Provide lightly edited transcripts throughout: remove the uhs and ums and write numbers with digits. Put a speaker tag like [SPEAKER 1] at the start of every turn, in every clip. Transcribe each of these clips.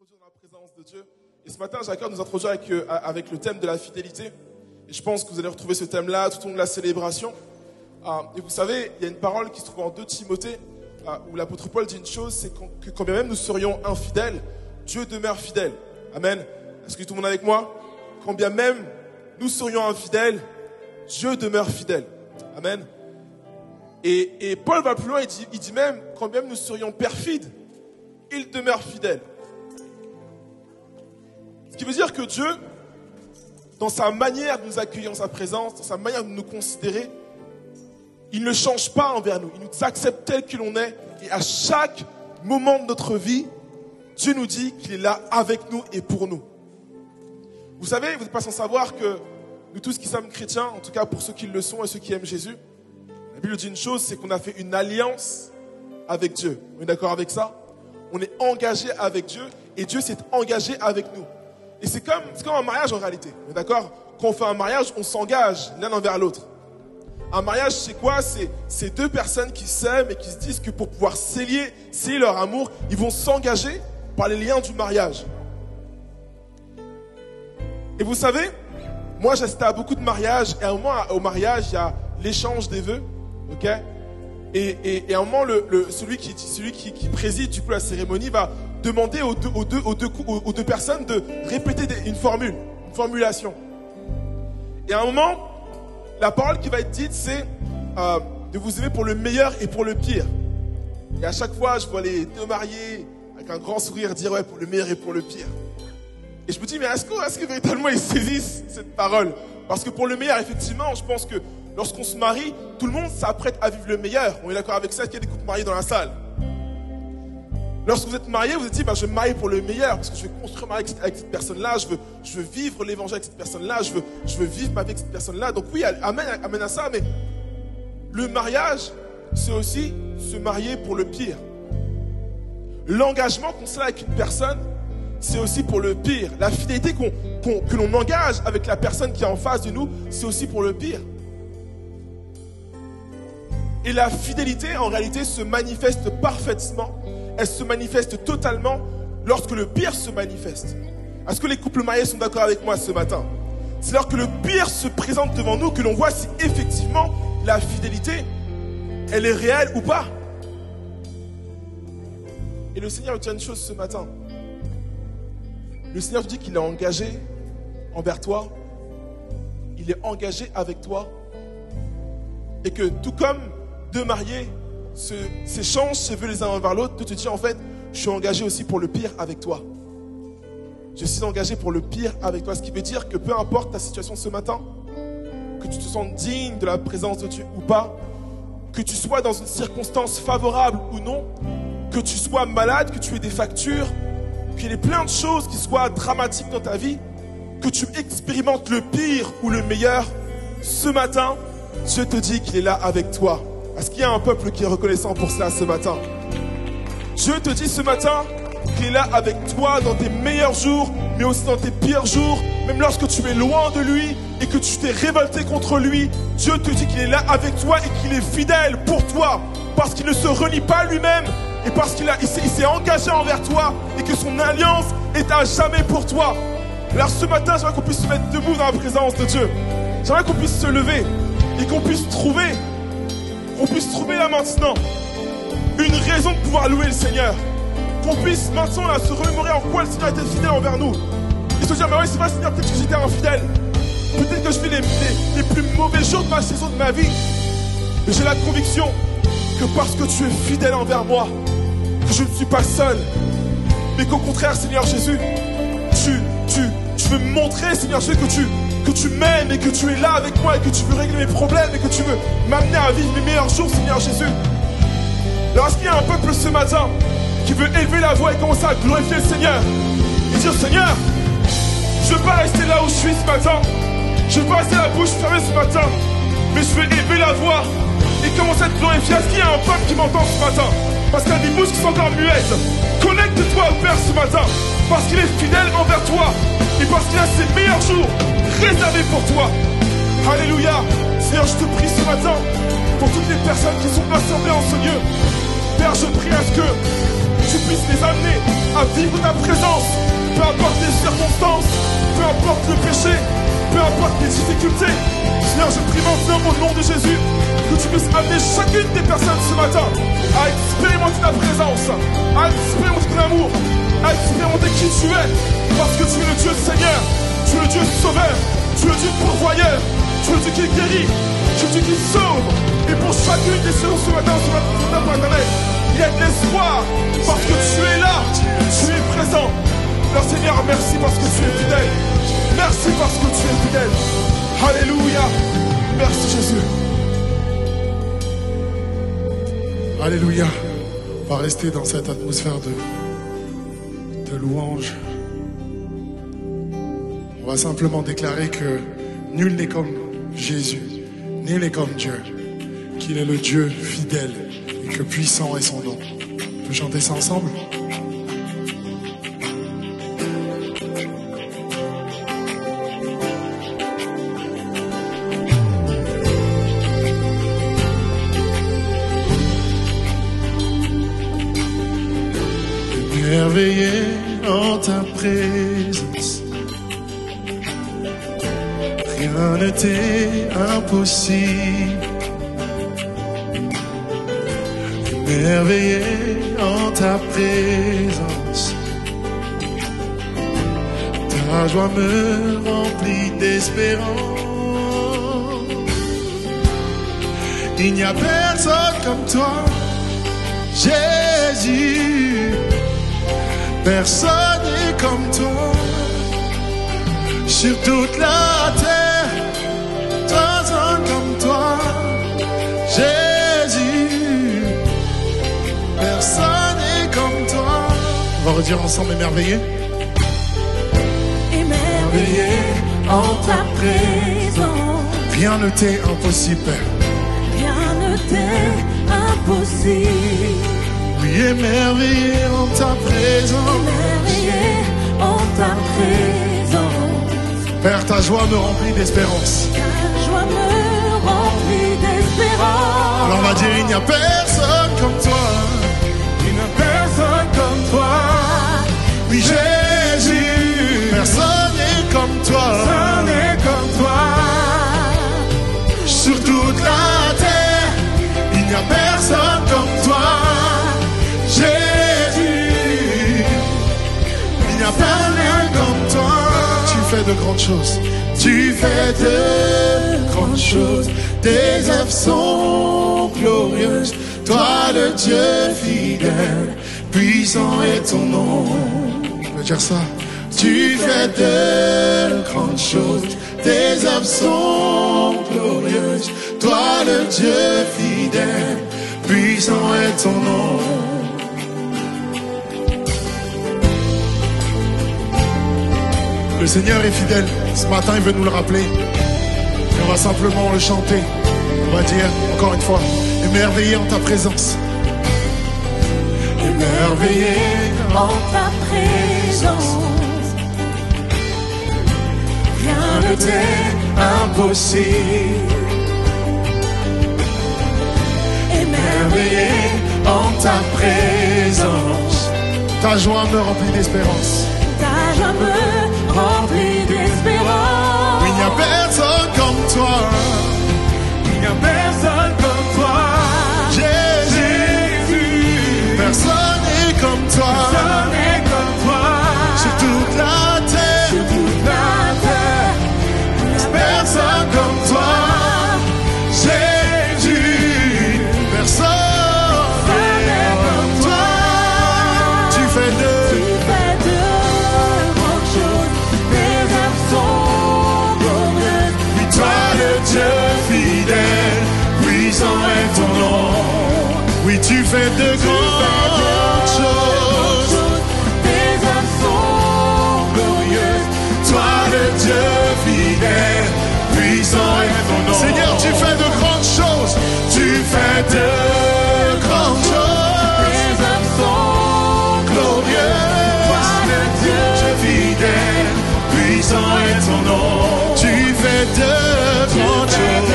[SPEAKER 1] introduire dans la présence de Dieu. Et ce matin, j'ai à cœur de nous introduire avec le thème de la fidélité. Et je pense que vous allez retrouver ce thème-là tout au long de la célébration. Et vous savez, il y a une parole qui se trouve en 2 Timothée, où l'apôtre Paul dit une chose, c'est que quand bien même nous serions infidèles, Dieu demeure fidèle. Amen. Est-ce que tout le monde est avec moi? Quand bien même nous serions infidèles, Dieu demeure fidèle. Amen. Et Paul va plus loin, il dit même, quand bien même nous serions perfides, il demeure fidèle. Ce qui veut dire que Dieu, dans sa manière de nous accueillir en sa présence, dans sa manière de nous considérer, il ne change pas envers nous. Il nous accepte tel que l'on est. Et à chaque moment de notre vie, Dieu nous dit qu'il est là avec nous et pour nous. Vous savez, vous n'êtes pas sans savoir que nous tous qui sommes chrétiens, en tout cas pour ceux qui le sont et ceux qui aiment Jésus, la Bible dit une chose, c'est qu'on a fait une alliance avec Dieu. On est d'accord avec ça? On est engagé avec Dieu et Dieu s'est engagé avec nous. Et c'est comme un mariage en réalité. On est d'accord? Quand on fait un mariage, on s'engage l'un envers l'autre. Un mariage, c'est quoi? C'est 2 personnes qui s'aiment et qui se disent que pour pouvoir sceller leur amour, ils vont s'engager par les liens du mariage. Et vous savez, moi j'assistais à beaucoup de mariages, et à un moment au mariage, il y a l'échange des vœux, ok? Et à un moment, celui qui préside du coup la cérémonie va demander aux deux personnes de répéter une formulation. Et à un moment, la parole qui va être dite, c'est de vous aimer pour le meilleur et pour le pire. Et à chaque fois, je vois les 2 mariés avec un grand sourire dire ouais, pour le meilleur et pour le pire. Et je me dis, mais est-ce que véritablement ils saisissent cette parole? Parce que pour le meilleur, effectivement, je pense que lorsqu'on se marie, tout le monde s'apprête à vivre le meilleur. On est d'accord avec ça, qu'il y a des couples mariés dans la salle. Lorsque vous êtes marié, vous vous dites, je vais me marier pour le meilleur, parce que je vais construire ma vie avec cette personne-là, je veux vivre l'évangile avec cette personne-là, je veux vivre ma vie avec cette personne-là. Donc oui, amen à ça, mais le mariage, c'est aussi se marier pour le pire. L'engagement qu'on se fait avec une personne, c'est aussi pour le pire. La fidélité que l'on engage avec la personne qui est en face de nous, c'est aussi pour le pire. Et la fidélité, en réalité, se manifeste parfaitement. Elle se manifeste totalement lorsque le pire se manifeste. Est-ce que les couples mariés sont d'accord avec moi ce matin? C'est lorsque le pire se présente devant nous que l'on voit si effectivement la fidélité, elle est réelle ou pas. Et le Seigneur nous dit une chose ce matin. Le Seigneur te dit qu'il est engagé envers toi. Il est engagé avec toi. Et que tout comme 2 mariés s'échangent ses vœux les uns envers l'autre, Dieu te dit en fait, je suis engagé aussi pour le pire avec toi. Je suis engagé pour le pire avec toi. Ce qui veut dire que peu importe ta situation ce matin, que tu te sens digne de la présence de Dieu ou pas, que tu sois dans une circonstance favorable ou non, que tu sois malade, que tu aies des factures, qu'il y ait plein de choses qui soient dramatiques dans ta vie, que tu expérimentes le pire ou le meilleur, ce matin, Dieu te dit qu'il est là avec toi. Est-ce qu'il y a un peuple qui est reconnaissant pour cela ce matin? Dieu te dit ce matin qu'il est là avec toi dans tes meilleurs jours, mais aussi dans tes pires jours, même lorsque tu es loin de lui et que tu t'es révolté contre lui, Dieu te dit qu'il est là avec toi et qu'il est fidèle pour toi, parce qu'il ne se renie pas lui-même et parce qu'il s'est engagé envers toi et que son alliance est à jamais pour toi. Alors ce matin, j'aimerais qu'on puisse se mettre debout dans la présence de Dieu. J'aimerais qu'on puisse se lever et qu'on puisse trouver là maintenant une raison de pouvoir louer le Seigneur. Qu'on puisse maintenant là se remémorer en quoi le Seigneur était fidèle envers nous. Et se dire, mais oui, c'est vrai Seigneur, peut-être que j'étais infidèle. Peut-être que je vis les plus mauvais jours de ma saison de ma vie. Mais j'ai la conviction que parce que tu es fidèle envers moi, que je ne suis pas seul. Mais qu'au contraire, Seigneur Jésus, tu veux me montrer, Seigneur Jésus, que tu m'aimes et que tu es là avec moi et que tu veux régler mes problèmes et que tu veux m'amener à vivre mes meilleurs jours, Seigneur Jésus. Alors est-ce qu'il y a un peuple ce matin qui veut élever la voix et commencer à glorifier le Seigneur et dire, Seigneur, je ne veux pas rester là où je suis ce matin, je ne veux pas rester la bouche fermée ce matin, mais je veux élever la voix et commencer à te glorifier. Est-ce qu'il y a un peuple qui m'entend ce matin? Parce qu'il y a des bouches qui sont encore muettes. Connecte-toi au Père ce matin, parce qu'il est fidèle envers toi et parce qu'il a ses meilleurs jours réservés pour toi. Alléluia. Seigneur, je te prie ce matin pour toutes les personnes qui sont assemblées en ce lieu. Père, je prie à ce que tu puisses les amener à vivre ta présence, peu importe les circonstances, peu importe le péché, peu importe les difficultés. Seigneur, je prie maintenant au nom de Jésus que tu puisses amener chacune des personnes ce matin à expérimenter ta présence, à expérimenter ton amour, à expérimenter qui tu es, parce que tu es le Dieu Seigneur, tu es le Dieu sauveur, tu es le Dieu pourvoyeur, tu es le Dieu qui guérit, tu es le Dieu qui sauve. Et pour chacune des choses ce matin, sur notre internet, il y a de l'espoir, parce que tu es là, tu es présent. Alors Seigneur, merci parce que tu es fidèle. Merci parce que tu es fidèle. Alléluia. Merci Jésus.
[SPEAKER 2] Alléluia. On va rester dans cette atmosphère de louange. On va simplement déclarer que nul n'est comme Jésus, nul n'est comme Dieu, qu'il est le Dieu fidèle et que puissant est son nom. On peut chanter ça ensemble?
[SPEAKER 3] Émerveillé en ta présence, rien n'était impossible. Émerveillé en ta présence, ta joie me remplit d'espérance. Il n'y a personne comme toi, Jésus. Personne n'est comme toi sur toute la terre. Personne comme toi, Jésus. Personne n'est comme toi.
[SPEAKER 2] On va redire ensemble émerveillé.
[SPEAKER 4] Émerveillé en ta présence,
[SPEAKER 2] Rien ne t'est impossible, Père.
[SPEAKER 4] rien ne t'est impossible.
[SPEAKER 3] Oui, émerveillé en ta présence.
[SPEAKER 4] Émerveillé en ta présence,
[SPEAKER 2] Père, ta joie me remplit d'espérance.
[SPEAKER 4] ta joie me remplit d'espérance.
[SPEAKER 3] Alors on va dire, il n'y a personne comme toi. Il n'y a personne comme toi. Oui, Jésus. Personne n'est comme toi. Personne n'est comme toi. Sur toute la terre, il n'y a personne comme toi. Jésus. Il n'y a personne comme toi.
[SPEAKER 2] Tu fais de grandes choses.
[SPEAKER 3] Tu fais de grandes choses, tes œuvres sont glorieuses. Toi le Dieu fidèle, puissant est ton nom.
[SPEAKER 2] Je peux dire ça.
[SPEAKER 3] Tu fais de grandes choses, tes œuvres sont glorieuses. Toi le Dieu fidèle, puissant est ton nom.
[SPEAKER 2] Le Seigneur est fidèle. Ce matin, il veut nous le rappeler. Et on va simplement le chanter. On va dire, encore une fois, émerveillé en ta présence.
[SPEAKER 3] Émerveillé
[SPEAKER 4] En ta présence, rien ne t'est
[SPEAKER 3] impossible. Émerveillé en ta présence,
[SPEAKER 2] Ta joie me remplit d'espérance.
[SPEAKER 4] ta joie me remplit d'espérance.
[SPEAKER 3] il n'y a personne comme toi. Il n'y a personne comme toi. Jésus. Personne n'est comme toi. Personne n'est comme toi. Sur toute la terre. Sur toute la terre. Personne comme toi. Jésus. Personne n'est comme toi. Tu fais de
[SPEAKER 4] grandes choses, tes œuvres sont glorieuses.
[SPEAKER 3] oui, toi le Dieu fidèle, puissant est ton nom. Oui, tu fais de grandes choses.
[SPEAKER 4] Tes œuvres sont glorieuses.
[SPEAKER 3] Toi le Dieu fidèle, puissant est ton nom. Seigneur, tu fais de grandes choses. Tu fais de grandes choses.
[SPEAKER 4] Tes œuvres sont
[SPEAKER 3] Glorieuses. Toi le Dieu fidèle, puissant est ton nom. Tu fais de grandes choses.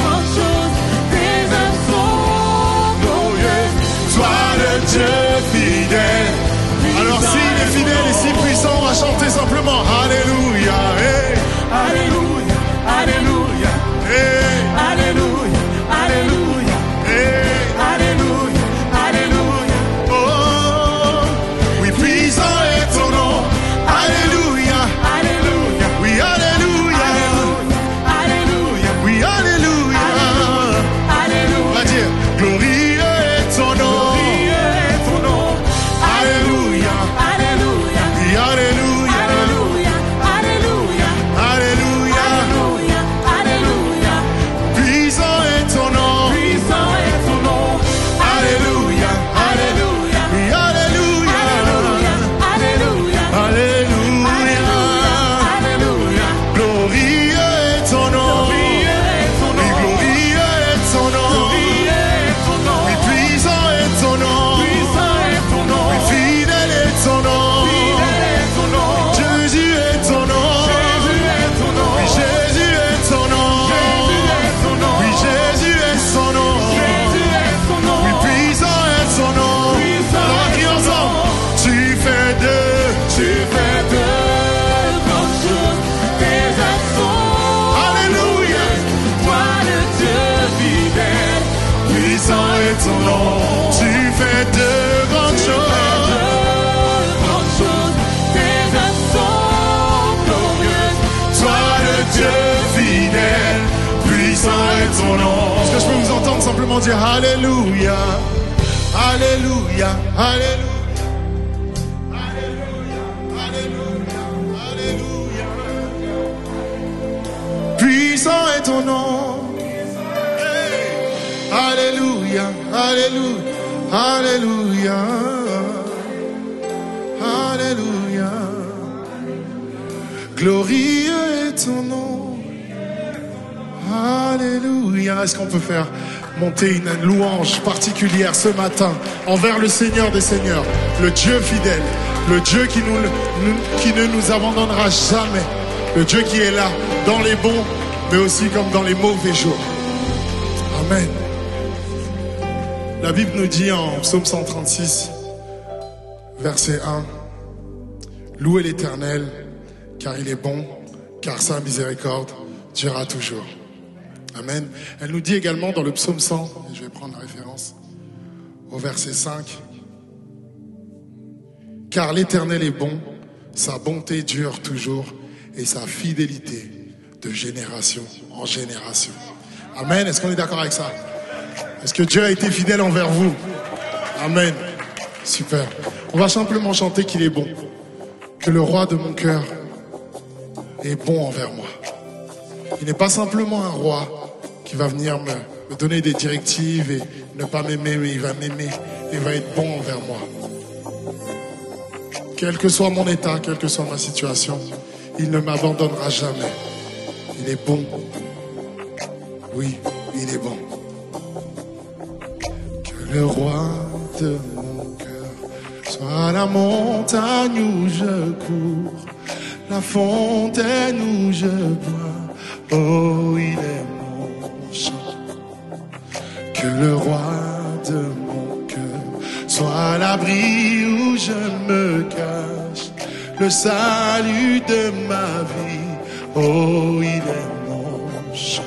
[SPEAKER 4] grandes choses. Tes œuvres sont glorieuses.
[SPEAKER 3] Toi
[SPEAKER 2] Comment dire Alléluia, Alléluia, Alléluia. Puissant est ton nom. Hey. Alléluia, Alléluia, Alléluia, Alléluia. Glorieux est ton nom. Alléluia. Est-ce qu'on peut faire monter une louange particulière ce matin envers le Seigneur des Seigneurs, le Dieu fidèle, le Dieu qui ne nous abandonnera jamais, le Dieu qui est là dans les bons mais aussi comme dans les mauvais jours. Amen. La Bible nous dit en Psaume 136 verset 1: louez l'Éternel car il est bon, car sa miséricorde durera toujours. Amen. Elle nous dit également dans le psaume 100, et je vais prendre la référence, au verset 5, car l'Éternel est bon, sa bonté dure toujours, et sa fidélité de génération en génération. Amen. Est-ce qu'on est d'accord avec ça? Est-ce que Dieu a été fidèle envers vous? Amen. Super. On va simplement chanter qu'il est bon, que le roi de mon cœur est bon envers moi. Il n'est pas simplement un roi qui va venir me donner des directives et ne pas m'aimer, mais il va m'aimer et va être bon envers moi. Quel que soit mon état, quelle que soit ma situation, il ne m'abandonnera jamais. Il est bon. Oui, il est bon. Que le roi de mon cœur soit la montagne où je cours, la fontaine où je bois. Oh, il est mon chant. Que le roi de mon cœur soit l'abri où je me cache, le salut de ma vie. Oh, il est mon chant.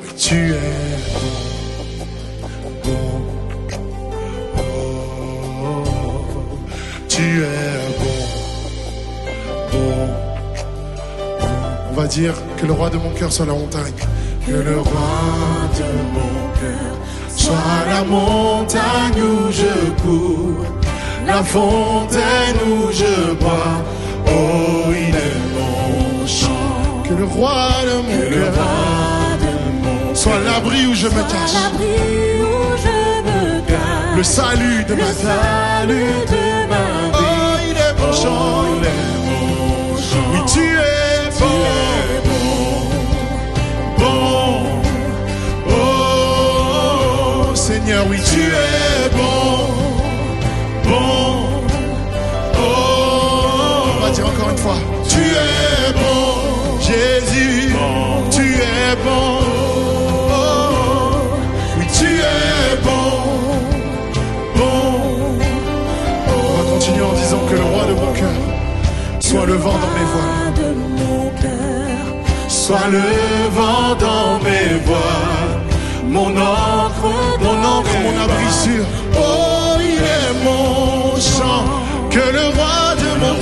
[SPEAKER 2] Oui, tu es bon, bon. Oh, tu es bon, bon. On va dire que le roi de mon cœur soit la montagne. Que le roi de mon cœur soit la montagne où je cours, la fontaine où je bois. Oh, il est mon chant. Que le roi de mon cœur soit l'abri où je me cache, le salut de ma vie. Oh, il est mon chant. Oui, tu es bon, bon. Oh, Seigneur, oui, tu es bon, bon. Oh, on va dire encore une fois, tu es bon, Jésus, tu es bon. Oh, oui, tu es bon, bon. On va continuer en disant que le roi de mon cœur soit le vent dans mes voiles, soit le vent dans mes voiles, mon encre, mon abri sûr. Oh, il est mon chant. Que le roi de mon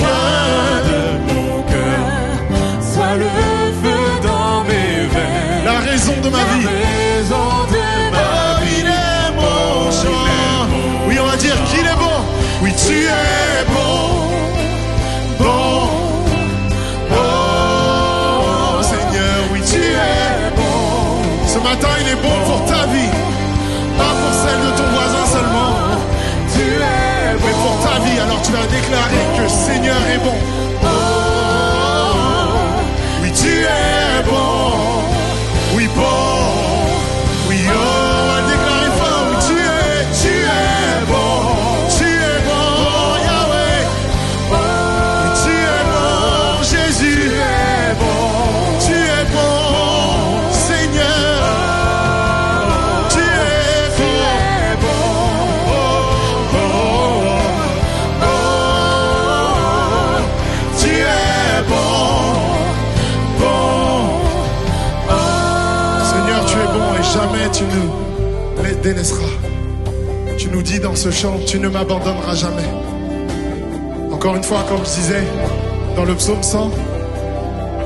[SPEAKER 2] cœur
[SPEAKER 4] soit le feu dans mes veines,
[SPEAKER 2] la raison de ma vie.
[SPEAKER 4] Oh,
[SPEAKER 2] il est mon chant. Oui, on va dire qu'il est bon. Oui, tu es bon, bon. Oh, Seigneur, oui, tu es bon. Ce matin, il est bon pour ta vie, pas pour celle de ton voisin seulement.
[SPEAKER 4] tu es bon.
[SPEAKER 2] Mais pour ta vie, alors tu vas déclarer que le Seigneur est bon. Oui, tu es bon. Oui, bon. Oui, oh, on va le déclarer fort. Oui, tu es bon. Tu es bon, Yahweh. Oui, tu es bon, Jésus.
[SPEAKER 4] Tu es bon.
[SPEAKER 2] Tu es bon, Seigneur. Tu es bon. Tu es bon, Seigneur, tu es bon et jamais tu nous délaisseras. Tu nous dis dans ce chant, tu ne m'abandonneras jamais. Encore une fois, comme je disais, dans le psaume 100,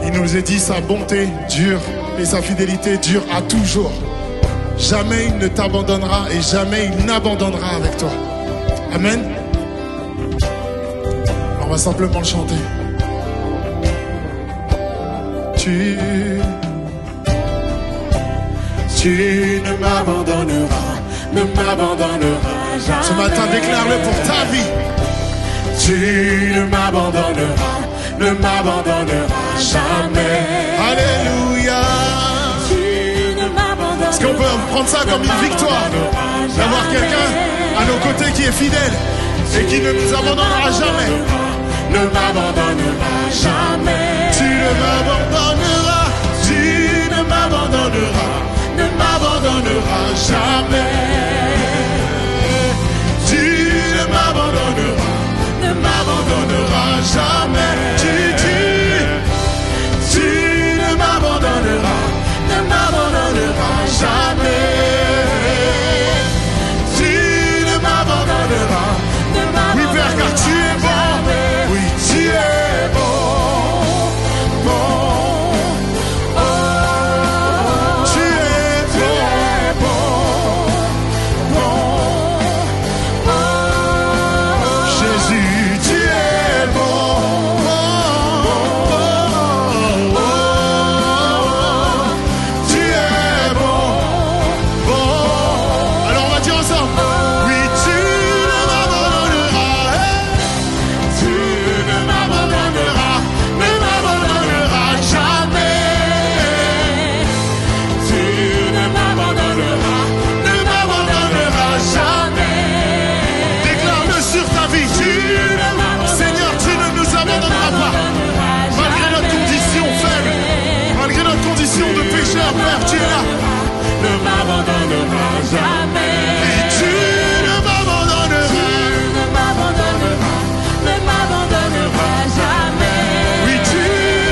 [SPEAKER 2] il nous est dit sa bonté dure et sa fidélité dure à toujours. jamais il ne t'abandonnera et jamais il n'abandonnera avec toi. Amen. On va simplement le chanter. Tu ne m'abandonneras, ne m'abandonneras jamais. Ce matin, déclare-le pour ta vie. Tu ne m'abandonneras, ne m'abandonneras jamais. Alléluia.
[SPEAKER 4] Tu ne m'abandonneras.
[SPEAKER 2] Est-ce qu'on peut prendre ça comme une victoire d'avoir quelqu'un à nos côtés qui est fidèle et qui ne nous abandonnera jamais?
[SPEAKER 4] Ne m'abandonneras jamais.
[SPEAKER 2] Tu ne m'abandonneras, tu ne m'abandonneras, ne m'abandonneras jamais. Tu ne m'abandonneras, ne m'abandonneras jamais. Tu ne m'abandonneras, ne m'abandonneras jamais. Tu ne m'abandonneras, ne m'abandonneras. Oui, Père, car tu es bon. Oui, tu es bon. Père, tu es là.
[SPEAKER 4] Ne m'abandonneras jamais.
[SPEAKER 2] Et tu ne m'abandonneras.
[SPEAKER 4] Tu ne m'abandonneras, ne m'abandonneras jamais.
[SPEAKER 2] Oui, tu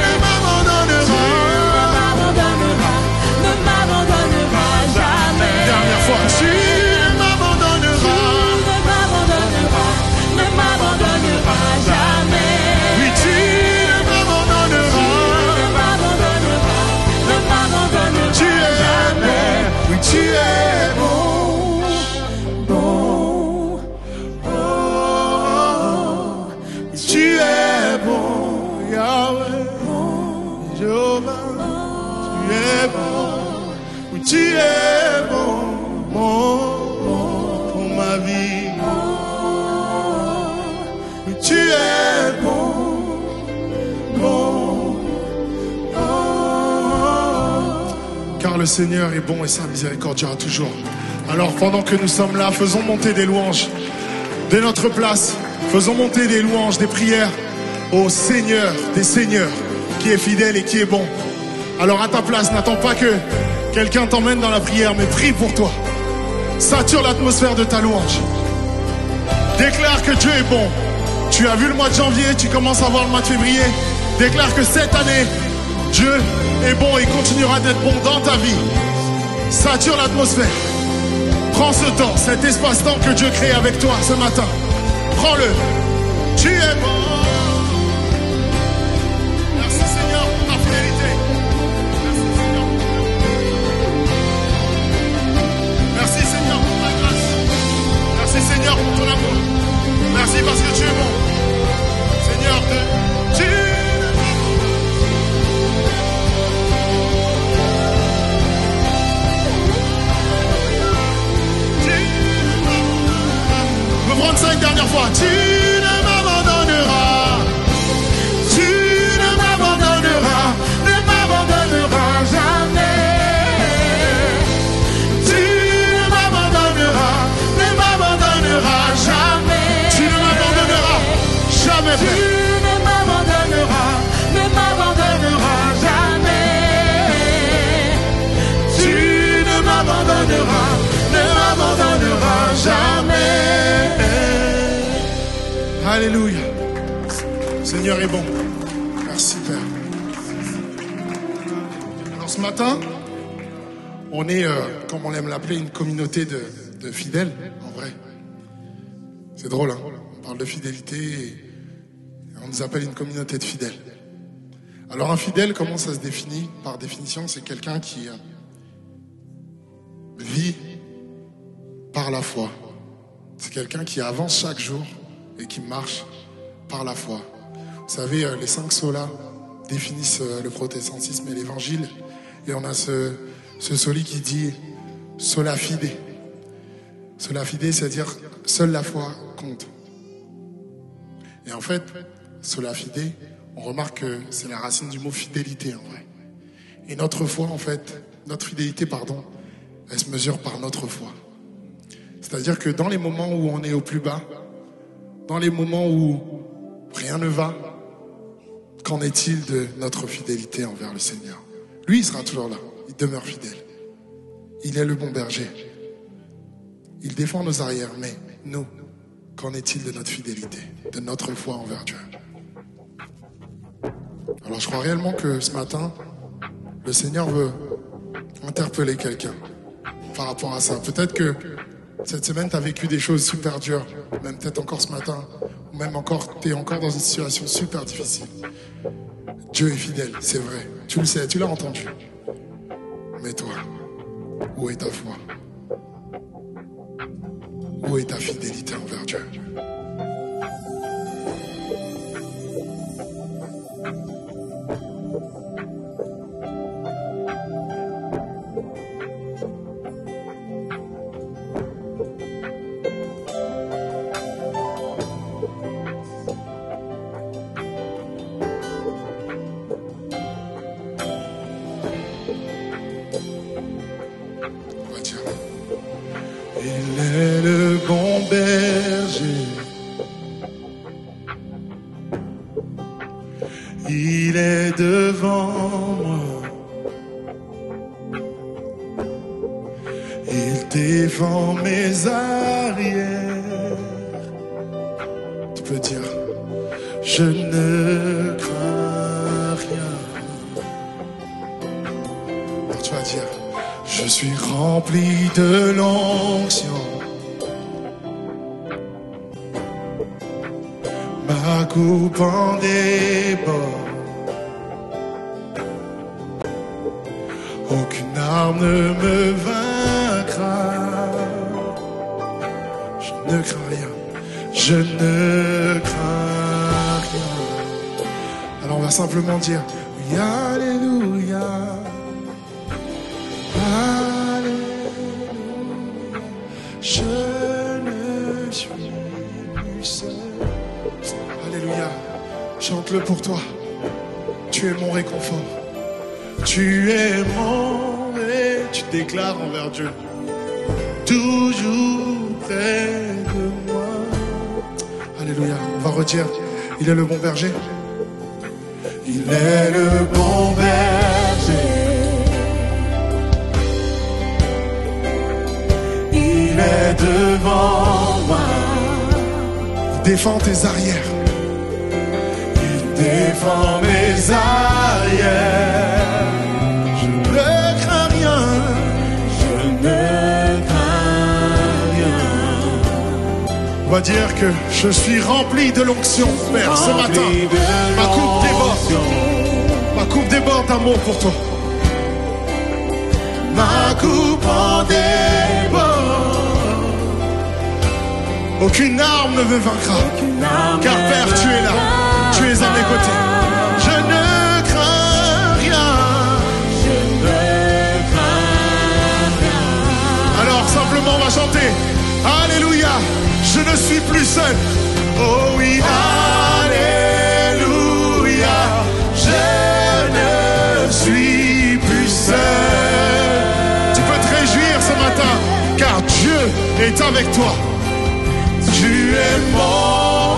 [SPEAKER 2] ne m'abandonneras.
[SPEAKER 4] Tu ne m'abandonneras, ne m'abandonneras jamais.
[SPEAKER 2] Dernière fois, tu ne m'abandonneras.
[SPEAKER 4] Tu ne m'abandonneras, ne m'abandonneras jamais.
[SPEAKER 2] Oui, tu ne m'abandonneras. Tu es jamais, oui, tu es bon, bon, oh, tu es bon, Yahweh, Jéhovah, tu es bon, oui, tu es bon, bon, pour ma vie, oui, tu es bon, bon. Car le Seigneur est bon et sa miséricorde durera toujours. Alors pendant que nous sommes là, faisons monter des louanges de notre place. Faisons monter des louanges, des prières au Seigneur des Seigneurs, qui est fidèle et qui est bon. Alors à ta place, n'attends pas que quelqu'un t'emmène dans la prière, mais prie pour toi. Sature l'atmosphère de ta louange. Déclare que Dieu est bon. Tu as vu le mois de janvier, tu commences à voir le mois de février. Déclare que cette année, Dieu est bon et continuera d'être bon dans ta vie. Sature l'atmosphère. Prends ce temps, cet espace-temps que Dieu crée avec toi ce matin. Prends-le. Tu es bon. Merci Seigneur pour ta fidélité. Merci Seigneur. Merci Seigneur pour ta grâce. Merci Seigneur pour ton amour. Merci parce que tu es bon. Seigneur, tu je vais prendre ça une dernière fois. Tu ne m'abandonneras. Tu ne m'abandonneras. Ne m'abandonneras jamais. Tu ne m'abandonneras. Ne m'abandonneras jamais. Tu ne m'abandonneras jamais.
[SPEAKER 4] Tu ne m'abandonneras, ne m'abandonneras jamais.
[SPEAKER 2] Tu ne m'abandonneras. Ne m'abandonneras jamais. Alléluia. Seigneur est bon. Merci Père. Alors ce matin, on est, comme on aime l'appeler, une communauté de fidèles, en vrai. C'est drôle, hein? On parle de fidélité et on nous appelle une communauté de fidèles. Alors un fidèle, comment ça se définit? Par définition, c'est quelqu'un qui vit par la foi. C'est quelqu'un qui avance chaque jour et qui marche par la foi. Vous savez, les 5 solas définissent le protestantisme et l'évangile. Et on a ce soli qui dit sola fide. Sola fide, c'est-à-dire seule la foi compte. Et en fait, sola fide, on remarque que c'est la racine du mot fidélité en vrai. Et notre foi, en fait, notre fidélité, pardon, elle se mesure par notre foi. C'est-à-dire que dans les moments où on est au plus bas, dans les moments où rien ne va, qu'en est-il de notre fidélité envers le Seigneur? Lui, il sera toujours là, il demeure fidèle. Il est le bon berger. Il défend nos arrières, mais nous, qu'en est-il de notre fidélité, de notre foi envers Dieu? Alors je crois réellement que ce matin, le Seigneur veut interpeller quelqu'un par rapport à ça. Peut-être que cette semaine, tu as vécu des choses super dures, même peut-être encore ce matin, ou même encore, tu es encore dans une situation super difficile. Dieu est fidèle, c'est vrai. Tu le sais, tu l'as entendu. Mais toi, où est ta foi? Où est ta fidélité envers Dieu? Il est le bon berger. Il est devant moi. Il défend mes arrières. Tu peux dire, je ne crains rien. Alors tu vas dire, je suis rempli de l'onction. Ma coupe en déborde. Aucune arme ne me vaincra. Je ne crains rien. Je ne crains rien. Alors on va simplement dire, oui, alléluia. Alléluia, je ne suis plus seul. Alléluia, chante-le pour toi. Tu es mon réconfort. Tu es mon et tu déclares envers Dieu. Toujours près de moi. Alléluia, on va redire. Il est le bon berger. Il est le bon berger. Il est devant moi. Il défend tes arrières. Il défend mes arrières. Je ne crains rien. Je ne crains rien. On va dire que je suis rempli de l'onction, Père, ce matin. Ma coupe déborde. Ma coupe déborde d'amour pour toi. Ma coupe en déborde. Aucune arme ne me vaincra. Car Père, tu es là. Tu es à mes côtés. Je ne crains rien. Je ne crains rien. Alors simplement on va chanter. Alléluia. Je ne suis plus seul. Oh oui, alléluia. Je ne suis plus seul. Tu peux te réjouir ce matin, car Dieu est avec toi. Tu es mon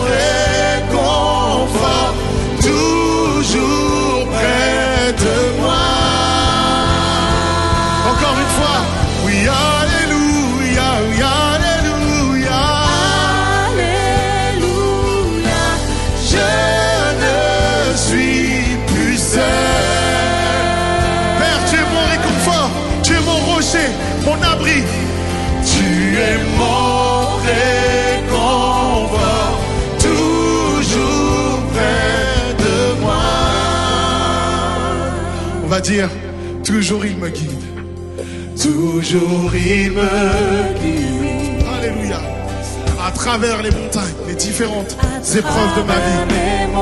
[SPEAKER 2] réconfort, toujours près de moi. Encore une fois, oui, alléluia, oui, alléluia. Alléluia, je ne suis plus seul. Père, tu es mon réconfort, tu es mon rocher, mon abri. Tu es mon réconfort, toujours près de moi. On va dire, toujours il me guide. toujours il me guide. Alléluia. À travers les montagnes, les différentes épreuves de ma vie,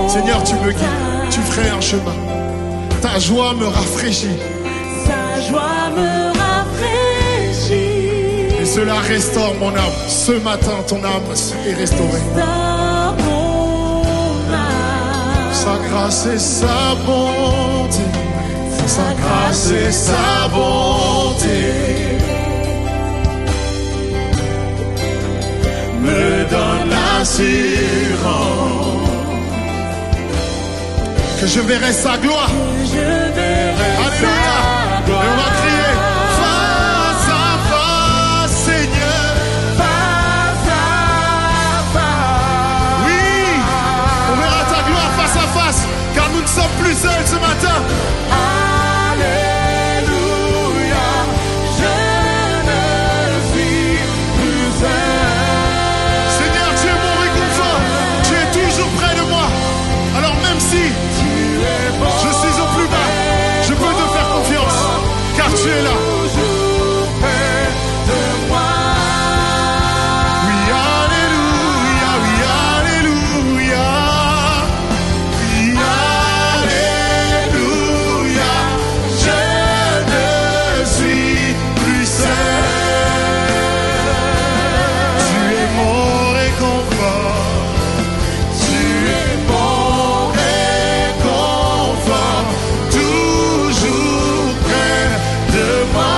[SPEAKER 2] Seigneur, tu me guides, tu ferais un chemin. Ta joie me rafraîchit.
[SPEAKER 4] Sa joie me rafraîchit.
[SPEAKER 2] Et cela restaure mon âme. Ce matin, ton âme est restaurée.
[SPEAKER 4] Restaure mon âme.
[SPEAKER 2] Sa grâce et sa bonté. Sa grâce et sa bonté me donne l'assurance que je verrai sa gloire.
[SPEAKER 4] Je verrai
[SPEAKER 2] Alléluia.
[SPEAKER 4] sa gloire.
[SPEAKER 2] Et on va crier face à face, Seigneur.
[SPEAKER 4] Face à face.
[SPEAKER 2] Oui, on verra ta gloire face à face, car nous ne sommes plus seuls ce matin.
[SPEAKER 4] Alléluia. Je ne suis plus seul.
[SPEAKER 2] Seigneur, tu es mon réconfort. Tu es toujours près de moi. Alors même si je suis au plus bas, je peux te faire confiance, car tu es là.
[SPEAKER 4] Toujours près de moi.
[SPEAKER 2] Oui, alléluia, oui, alléluia. Oui, alléluia. Je ne suis plus seul. Tu es mon réconfort. Tu es mon réconfort. Toujours près de moi.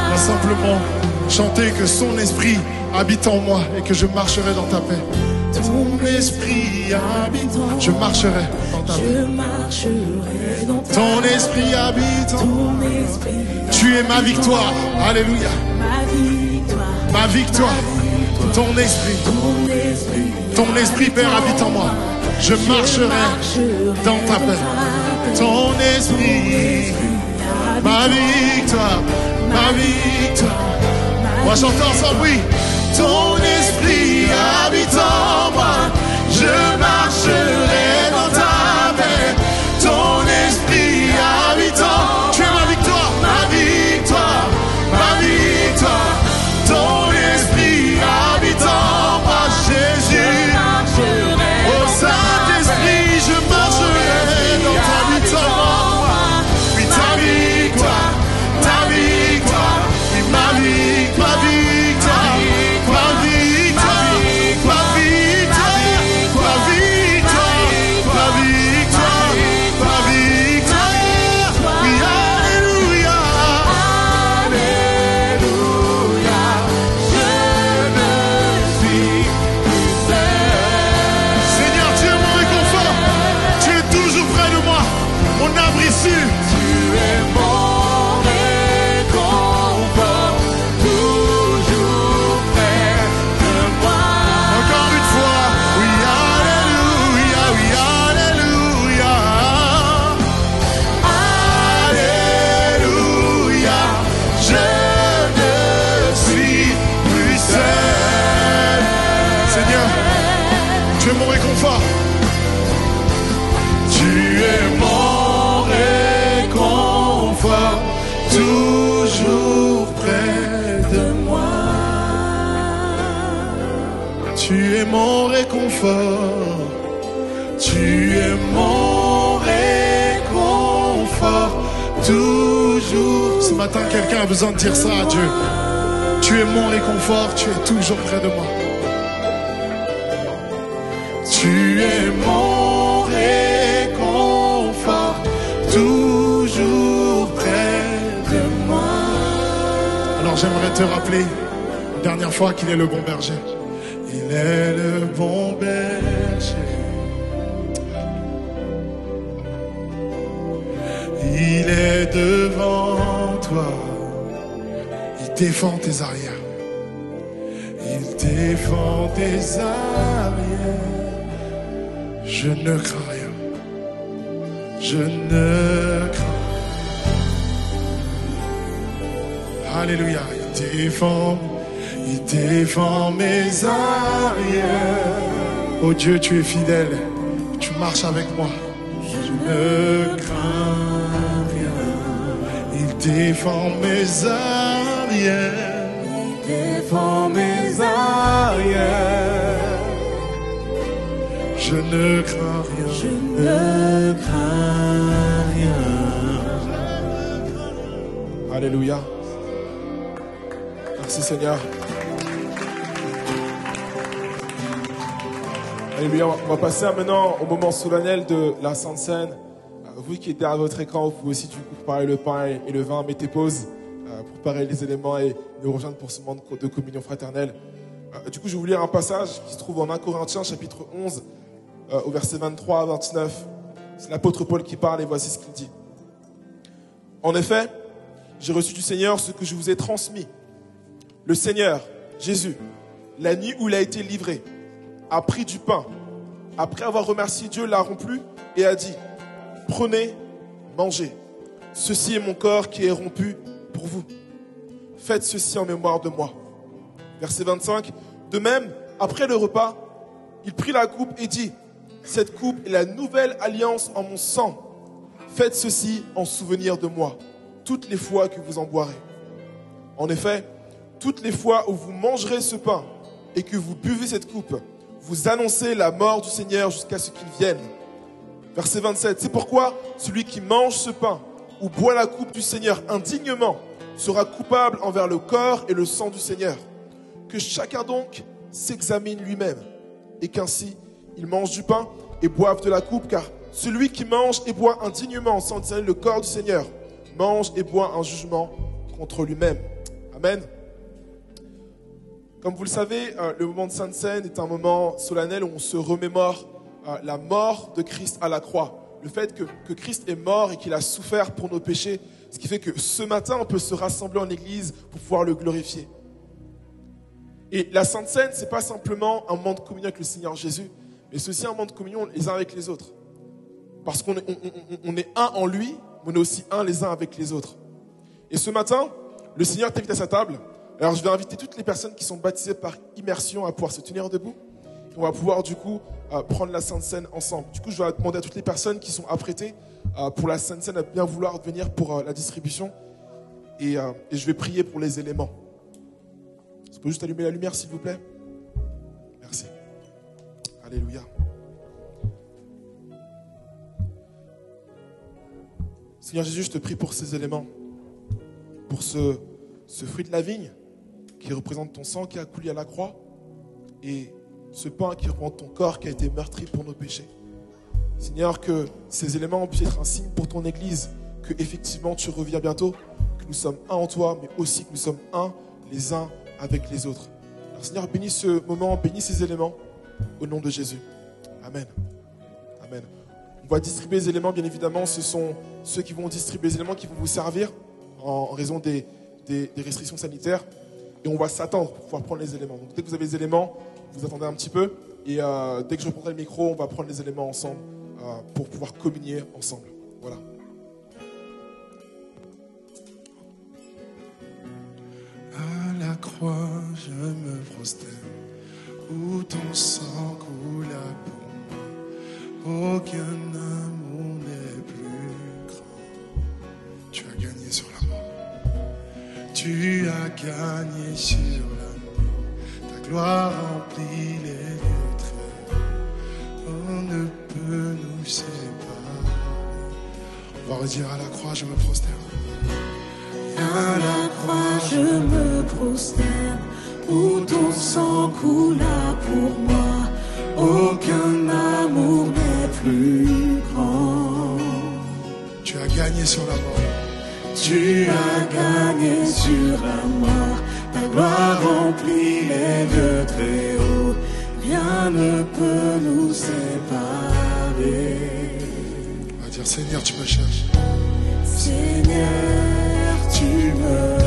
[SPEAKER 2] On va simplement chanter que son esprit habite en moi et que je marcherai dans ta paix. Ton esprit habite en moi. Je marcherai dans ta paix.
[SPEAKER 4] Je marcherai dans ta
[SPEAKER 2] Ton esprit habite en moi.
[SPEAKER 4] Ton esprit,
[SPEAKER 2] Tu es ma victoire. Alléluia.
[SPEAKER 4] ma victoire.
[SPEAKER 2] Ma victoire. Ton esprit. Ton esprit, Père, habite en moi. Je marcherai dans ta paix. Ton esprit. Ma victoire. Ma victoire. On va chanter ensemble, oui. Ton esprit habite en moi. Je marcherai dans ta paix. Ton esprit habite en moi. Tu es ma victoire. Ma victoire. Ma victoire. Ton esprit habite en moi, Jésus. Au Saint-Esprit, je marcherai dans ta victoire. Oui, ta victoire. Ta victoire. Oui, ma victoire. Ma victoire. Ma victoire. Ma victoire. Ma victoire. Ma victoire. Ma victoire. Oui, alléluia.
[SPEAKER 4] Alléluia. Je ne suis plus seul.
[SPEAKER 2] Seigneur, tu es mon réconfort. Tu es toujours près de moi. Mon abri sûr.
[SPEAKER 4] Tu es mon réconfort, toujours près de moi.
[SPEAKER 2] Encore une fois. Oui, alléluia. Oui, alléluia. Alléluia. Je ne suis plus seul. Seigneur, tu es mon réconfort. Tu es mon réconfort, toujours près de moi. Tu es mon réconfort, tu es mon réconfort, toujours. Ce matin, quelqu'un a besoin de dire ça à Dieu. Tu es mon réconfort, tu es toujours près de moi. Tu es mon réconfort, toujours près de moi. Alors j'aimerais te rappeler, une dernière fois, qu'il est le bon berger. Il est le bon berger. Il est devant toi. Il défend tes arrières. Il défend tes arrières. Je ne crains rien. Je ne crains. Alléluia. Il défend mes arrières. Oh Dieu, tu es fidèle. Tu marches avec moi. Je ne crains rien. Il défends mes arrières.
[SPEAKER 3] Défends mes arrières.
[SPEAKER 2] Je ne crains rien.
[SPEAKER 3] Je ne crains rien.
[SPEAKER 1] Alléluia. Merci Seigneur. Alléluia. On va passer maintenant au moment solennel de la Sainte Seine. Vous qui êtes derrière votre écran, vous pouvez aussi du coup préparer le pain et le vin, mettez pause pour préparer les éléments et nous rejoindre pour ce moment de communion fraternelle. Du coup, je vais vous lire un passage qui se trouve en 1 Corinthiens chapitre 11 au verset 23 à 29. C'est l'apôtre Paul qui parle et voici ce qu'il dit. En effet, j'ai reçu du Seigneur ce que je vous ai transmis. Le Seigneur, Jésus, la nuit où il a été livré, a pris du pain. Après avoir remercié Dieu, l'a rompu et a dit, prenez, mangez. Ceci est mon corps qui est rompu pour vous. Faites ceci en mémoire de moi. Verset 25. De même, après le repas, il prit la coupe et dit, cette coupe est la nouvelle alliance en mon sang. Faites ceci en souvenir de moi, toutes les fois que vous en boirez. En effet, toutes les fois où vous mangerez ce pain et que vous buvez cette coupe, vous annoncez la mort du Seigneur jusqu'à ce qu'il vienne. Verset 27. C'est pourquoi celui qui mange ce pain ou boit la coupe du Seigneur indignement sera coupable envers le corps et le sang du Seigneur. Que chacun donc s'examine lui-même et qu'ainsi il mange du pain et boive de la coupe, car celui qui mange et boit indignement sans discerner le corps du Seigneur mange et boit un jugement contre lui-même. Amen. Comme vous le savez, le moment de Sainte Seine est un moment solennel où on se remémore la mort de Christ à la croix. Le fait que Christ est mort et qu'il a souffert pour nos péchés, ce qui fait que ce matin, on peut se rassembler en église pour pouvoir le glorifier. Et la Sainte Seine, ce n'est pas simplement un moment de communion avec le Seigneur Jésus, mais c'est aussi un moment de communion les uns avec les autres. Parce qu'on est un en lui, mais on est aussi un les uns avec les autres. Et ce matin, le Seigneur t'invite à sa table. Alors je vais inviter toutes les personnes qui sont baptisées par immersion à pouvoir se tenir debout. Et on va pouvoir du coup prendre la Sainte Seine ensemble. Du coup, je vais demander à toutes les personnes qui sont apprêtées pour la Sainte Seine à bien vouloir venir pour la distribution. Et je vais prier pour les éléments. Vous pouvez juste allumer la lumière, s'il vous plaît. Merci. Alléluia. Seigneur Jésus, je te prie pour ces éléments, pour ce fruit de la vigne qui représente ton sang qui a coulé à la croix et ce pain qui représente ton corps qui a été meurtri pour nos péchés. Seigneur, que ces éléments puissent être un signe pour ton Église, que effectivement tu reviens bientôt, que nous sommes un en toi, mais aussi que nous sommes un les uns avec les autres. Alors Seigneur, bénis ce moment, bénis ces éléments au nom de Jésus. Amen. Amen. On va distribuer les éléments, bien évidemment, ce sont ceux qui vont distribuer les éléments qui vont vous servir en raison des restrictions sanitaires. Et on va s'attendre pour pouvoir prendre les éléments. Donc dès que vous avez les éléments, vous attendez un petit peu. Et dès que je reprendrai le micro, on va prendre les éléments ensemble pour pouvoir communier ensemble. Voilà.
[SPEAKER 2] À la croix, je me prosterne, où ton sang coula pour moi. Aucun amour n'est plus grand. Tu as gagné sur la mort. Tu as gagné sur la mort. Ta gloire remplit les lieux très hauts. On ne peut nous séparer. On va redire à la croix, je me prosterne.
[SPEAKER 3] À la croix, je me prosterne, où ton sang coula pour moi. Aucun amour n'est plus grand.
[SPEAKER 2] Tu as gagné sur la mort.
[SPEAKER 3] Tu as gagné sur la mort. Ta gloire remplit les lieux très hauts. Rien ne peut nous séparer.
[SPEAKER 2] On va dire, Seigneur, tu me cherches.
[SPEAKER 3] Seigneur, tu me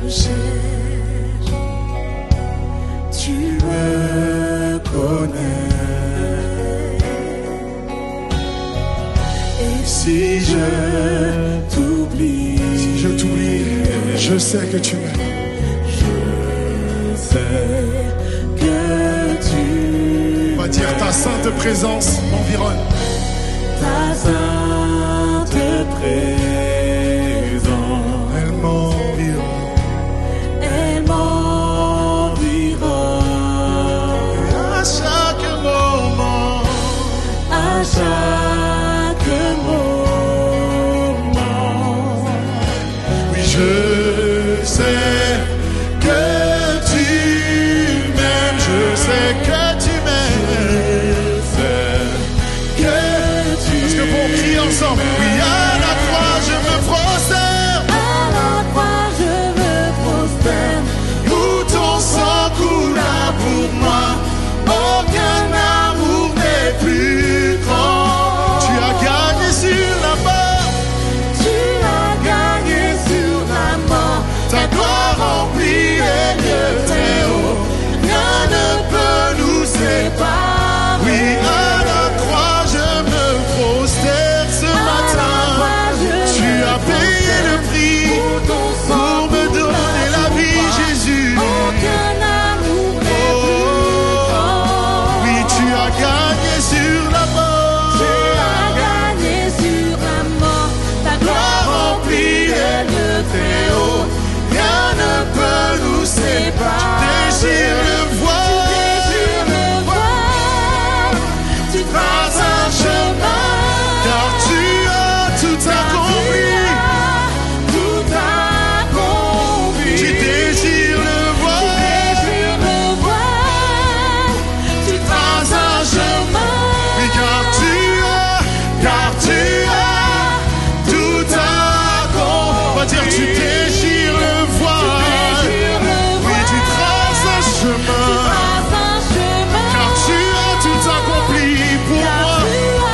[SPEAKER 3] cherches. Tu me connais. Et si je t'oublie,
[SPEAKER 2] je sais que tu m'aimes.
[SPEAKER 3] Je sais que tu
[SPEAKER 2] On va dire, ta sainte présence m'environne.
[SPEAKER 3] Ta sainte présence
[SPEAKER 4] chaque moment.
[SPEAKER 2] Oui, je sais que tu m'aimes, je sais que tu m'aimes. Est-ce que pour crier ensemble? Oui, à la croix je me prosterne.
[SPEAKER 4] À la croix je me prosterne.
[SPEAKER 2] Où ton sang coula pour moi. Aucun amour n'est plus grand. Tu as gagné sur la mort.
[SPEAKER 4] Tu as gagné sur la mort.
[SPEAKER 2] Ta gloire remplit les lieux très hauts.
[SPEAKER 4] Rien ne peut nous séparer.
[SPEAKER 2] Oui, à la croix je me prosterne ce matin. Tu as payé le prix pour me donner la vie, Jésus.
[SPEAKER 4] Aucun amour n'est plus grand.
[SPEAKER 2] Oui, tu as gagné sur la mort.
[SPEAKER 4] Tu as gagné sur la mort. Ta gloire remplit les lieux très hauts.
[SPEAKER 2] Rien ne peut nous séparer. Désire le voir.
[SPEAKER 4] Tu traces un chemin.
[SPEAKER 2] Car tu as tout accompli.
[SPEAKER 4] Tout accompli.
[SPEAKER 2] Tu désires le voir.
[SPEAKER 4] Tu traces un chemin.
[SPEAKER 2] Oui, car tu as tout accompli. On va dire tu désires le voir. Oui, tu traces un chemin. Car tu as tout accompli pour moi.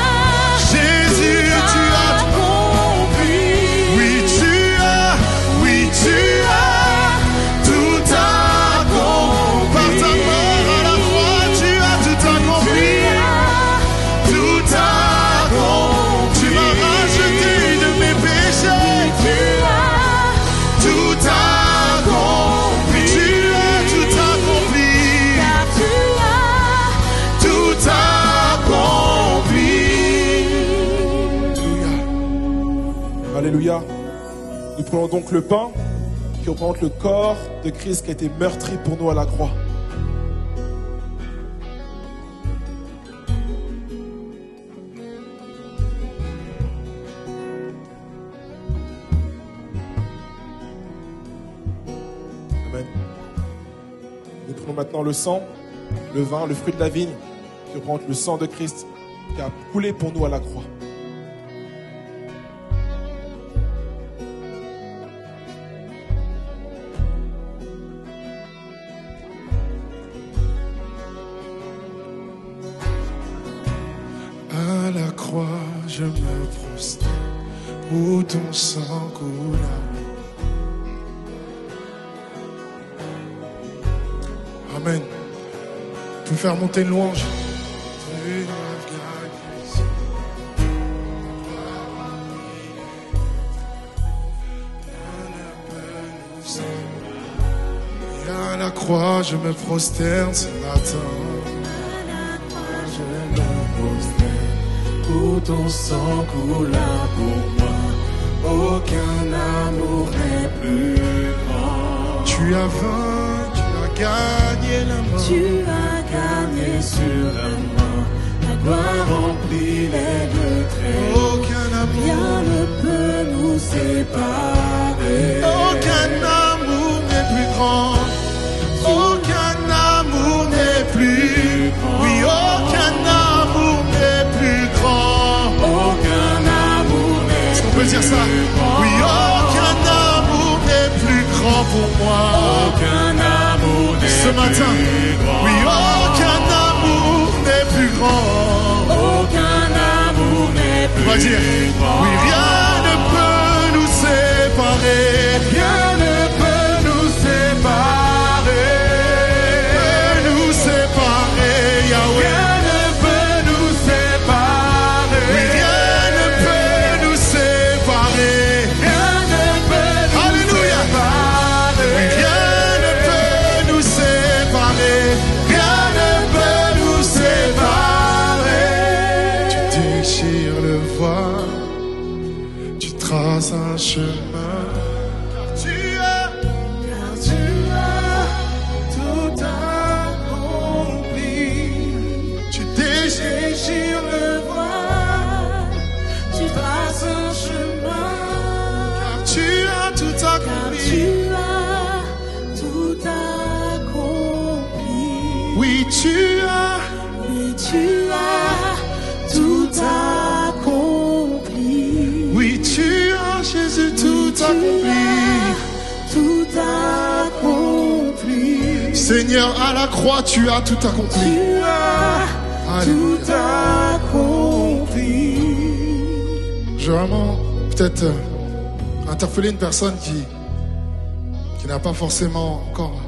[SPEAKER 2] Jésus, tu as
[SPEAKER 4] accompli.
[SPEAKER 2] Oui, tu as tout accompli. Par ta mort à la croix, tu as tout accompli. Tout accompli. Tu m'as racheté de mes péchés. Tout accompli. Tu as tout accompli. Tout accompli.
[SPEAKER 1] Alléluia. Nous prenons donc le pain qui représente le corps de Christ qui a été meurtri pour nous à la croix. Amen. Nous prenons maintenant le sang, le vin, le fruit de la vigne qui représente le sang de Christ qui a coulé pour nous à la croix.
[SPEAKER 2] À la croix, je me prosterne où ton sang coula. Amen. Tu peux faire monter une louange. Tu as gagné sur et à la croix, je me prosterne ce matin.
[SPEAKER 4] Où ton sang coula pour moi, aucun amour n'est plus grand.
[SPEAKER 2] Tu as vaincu, tu as gagné la mort.
[SPEAKER 4] Tu as gagné sur la mort, ta gloire remplit les lieux très hauts.
[SPEAKER 2] Aucun amour,
[SPEAKER 4] Rien ne peut nous séparer.
[SPEAKER 2] aucun amour n'est plus grand. Aucun amour n'est plus grand. Oui, aucun amour n'est plus grand.
[SPEAKER 4] Aucun amour n'est
[SPEAKER 2] Est-ce qu'on peut dire ça? Oui, aucun amour n'est plus grand pour moi.
[SPEAKER 4] aucun amour n'est
[SPEAKER 2] Ce matin, oui, aucun amour n'est plus grand.
[SPEAKER 4] aucun amour n'est plus
[SPEAKER 2] On va dire, oui, rien ne peut nous séparer.
[SPEAKER 4] Rien ne peut nous séparer.
[SPEAKER 2] Nous séparer, Yahweh.
[SPEAKER 4] Rien ne peut nous séparer.
[SPEAKER 2] Oui, rien ne peut nous séparer.
[SPEAKER 4] Rien ne peut nous
[SPEAKER 2] Alléluia.
[SPEAKER 4] séparer.
[SPEAKER 2] Oui, rien ne peut nous séparer. Rien ne peut nous séparer. Tu déchires le voile, tu traces un chemin. Car tu as tout accompli. Tu déchires le voile. Seigneur, à la croix, tu as tout accompli.
[SPEAKER 3] Tu as tout accompli.
[SPEAKER 2] Je veux vraiment peut-être interpeller une personne qui n'a pas forcément encore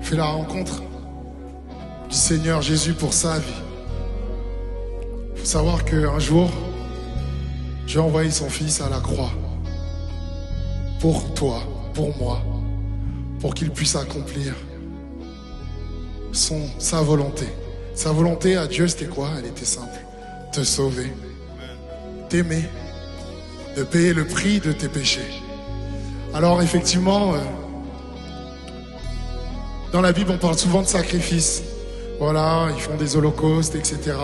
[SPEAKER 2] fait la rencontre du Seigneur Jésus pour sa vie. Il faut savoir qu'un jour, Dieu a envoyé son Fils à la croix pour toi, pour moi, pour qu'il puisse accomplir sa volonté. Sa volonté à Dieu, c'était quoi? Elle était simple. Te sauver, t'aimer, de payer le prix de tes péchés. Alors effectivement, dans la Bible, on parle souvent de sacrifices. Voilà, ils font des holocaustes, etc.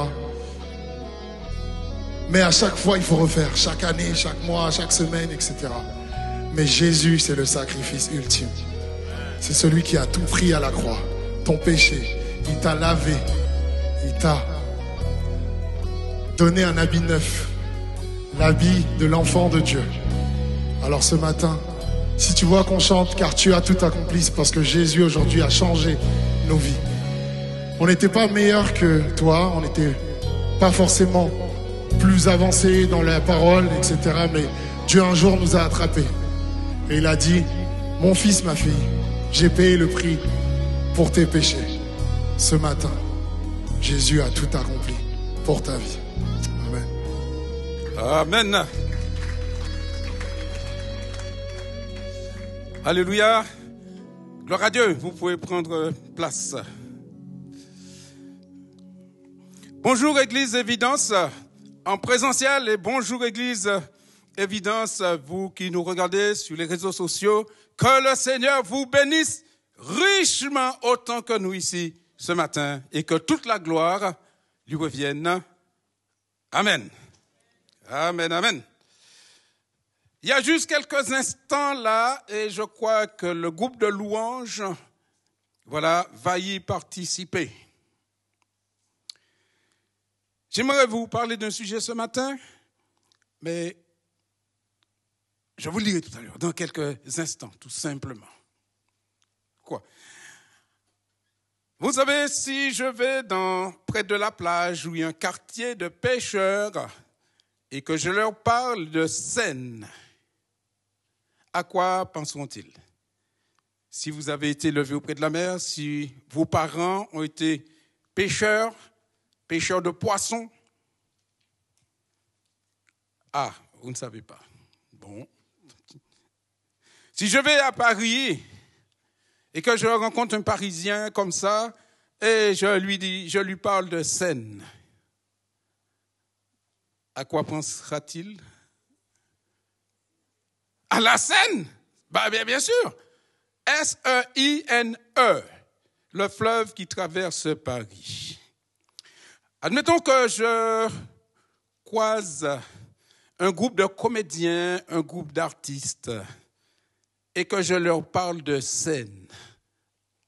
[SPEAKER 2] Mais à chaque fois, il faut refaire. Chaque année, chaque mois, chaque semaine, etc. Mais Jésus, c'est le sacrifice ultime. C'est celui qui a tout pris à la croix. Ton péché, il t'a lavé. Il t'a donné un habit neuf. L'habit de l'enfant de Dieu. Alors ce matin, si tu vois qu'on chante car tu as tout accompli, c'est parce que Jésus aujourd'hui a changé nos vies. On n'était pas meilleur que toi, on n'était pas forcément plus avancé dans la parole, etc. Mais Dieu un jour nous a attrapés. Et il a dit, mon fils, ma fille, j'ai payé le prix pour tes péchés. Ce matin, Jésus a tout accompli pour ta vie. Amen.
[SPEAKER 5] Amen. Alléluia. Gloire à Dieu. Vous pouvez prendre place. Bonjour Église Évidence en présentiel et bonjour Église Évidence, vous qui nous regardez sur les réseaux sociaux. Que le Seigneur vous bénisse richement autant que nous ici ce matin et que toute la gloire lui revienne. Amen. Amen, amen. Il y a juste quelques instants là, et je crois que le groupe de louanges, voilà, va y participer. J'aimerais vous parler d'un sujet ce matin, mais je vous le dirai tout à l'heure, dans quelques instants, tout simplement. Quoi? Vous savez, si je vais près de la plage où il y a un quartier de pêcheurs, et que je leur parle de Seine, à quoi penseront-ils? Si vous avez été élevé auprès de la mer, si vos parents ont été pêcheurs de poissons. Ah, vous ne savez pas. Bon. Si je vais à Paris et que je rencontre un Parisien comme ça, et je lui parle de Seine, à quoi pensera-t-il? À la Seine? Bien sûr. S-E-I-N-E, le fleuve qui traverse Paris. Admettons que je croise un groupe de comédiens, un groupe d'artistes, et que je leur parle de Seine.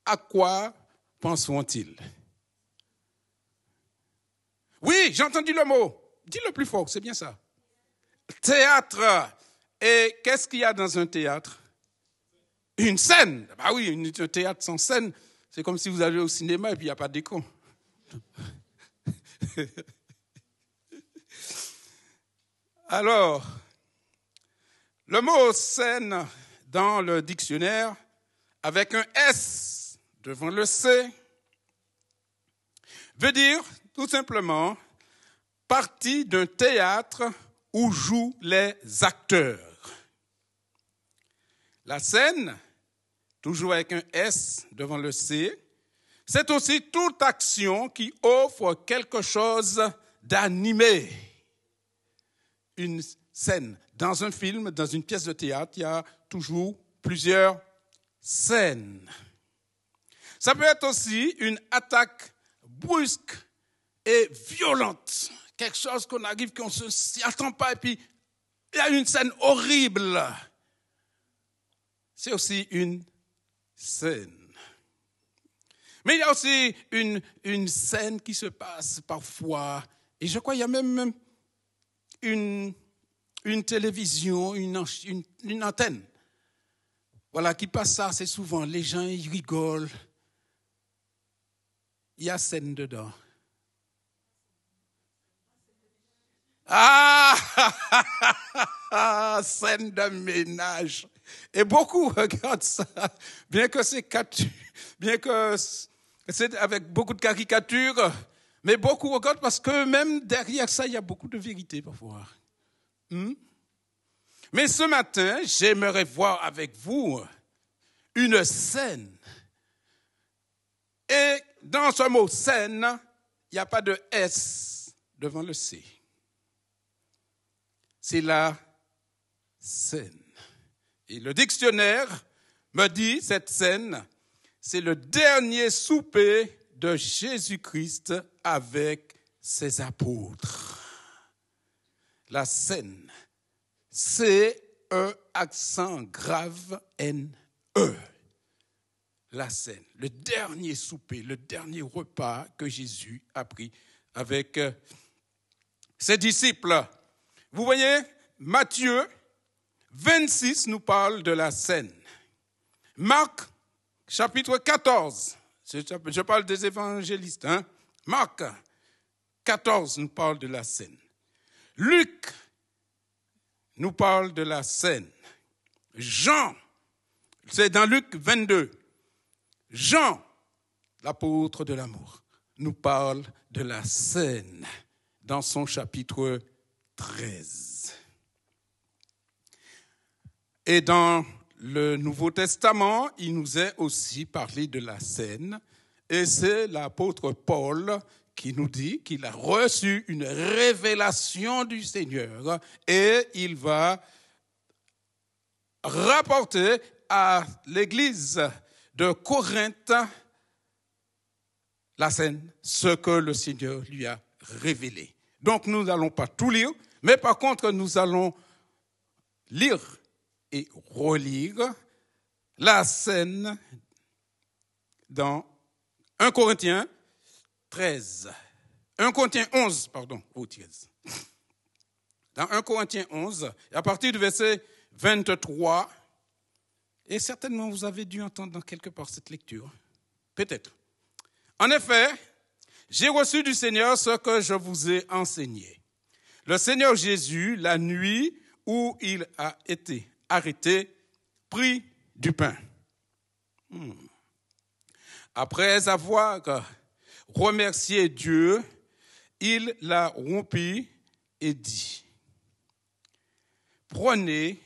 [SPEAKER 5] À quoi penseront-ils? Oui, j'ai entendu le mot. Dis-le plus fort, c'est bien ça. Théâtre. Et qu'est-ce qu'il y a dans un théâtre? Une scène. Bah oui, un théâtre sans scène, c'est comme si vous allez au cinéma et puis il n'y a pas d'écran. Alors, le mot scène dans le dictionnaire, avec un S devant le C, veut dire tout simplement partie d'un théâtre où jouent les acteurs. La scène, toujours avec un S devant le C, c'est aussi toute action qui offre quelque chose d'animé. Une scène. Dans un film, dans une pièce de théâtre, il y a toujours plusieurs scènes. Ça peut être aussi une attaque brusque et violente. Quelque chose qu'on arrive, qu'on ne s'y attend pas, et puis il y a une scène horrible. C'est aussi une scène. Mais il y a aussi une scène qui se passe parfois, et je crois qu'il y a même une télévision, une antenne, voilà, qui passe ça assez souvent. Les gens, ils rigolent. Il y a scène dedans. Ah, scène de ménage. Et beaucoup regardent ça, bien que c'est avec beaucoup de caricatures, mais beaucoup regardent parce que même derrière ça, il y a beaucoup de vérité parfois. Mais ce matin, j'aimerais voir avec vous une scène. Et dans ce mot scène, il n'y a pas de S devant le C. C'est la scène. Et le dictionnaire me dit, cette scène, c'est le dernier souper de Jésus-Christ avec ses apôtres. La scène, C-E accent grave N-E. La scène, le dernier souper, le dernier repas que Jésus a pris avec ses disciples. Vous voyez, Matthieu 26 nous parle de la scène. Marc, chapitre 14, je parle des évangélistes. Marc 14 nous parle de la scène. Luc nous parle de la scène. Jean, c'est dans Luc 22. Jean, l'apôtre de l'amour, nous parle de la scène dans son chapitre 13. Et dans le Nouveau Testament, il nous est aussi parlé de la scène, et c'est l'apôtre Paul qui nous dit qu'il a reçu une révélation du Seigneur, et il va rapporter à l'église de Corinthe la scène, ce que le Seigneur lui a révélé. Donc nous n'allons pas tout lire, mais par contre nous allons lire et relire la scène dans 1 Corinthiens 13. 1 Corinthiens 11, pardon. Dans 1 Corinthiens 11, à partir du verset 23, et certainement vous avez dû entendre quelque part cette lecture. Peut-être. En effet, j'ai reçu du Seigneur ce que je vous ai enseigné. Le Seigneur Jésus, la nuit où il a été arrêté, prit du pain. Après avoir remercié Dieu, il l'a rompu et dit, « Prenez,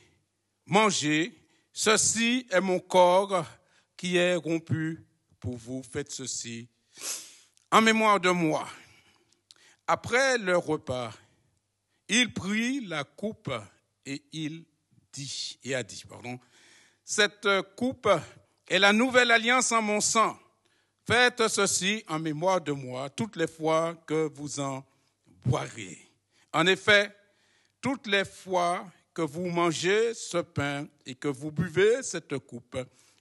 [SPEAKER 5] mangez, ceci est mon corps qui est rompu pour vous. Faites ceci en mémoire de moi. » Après le repas, il prit la coupe et a dit, cette coupe est la nouvelle alliance en mon sang. Faites ceci en mémoire de moi toutes les fois que vous en boirez. En effet, toutes les fois que vous mangez ce pain et que vous buvez cette coupe,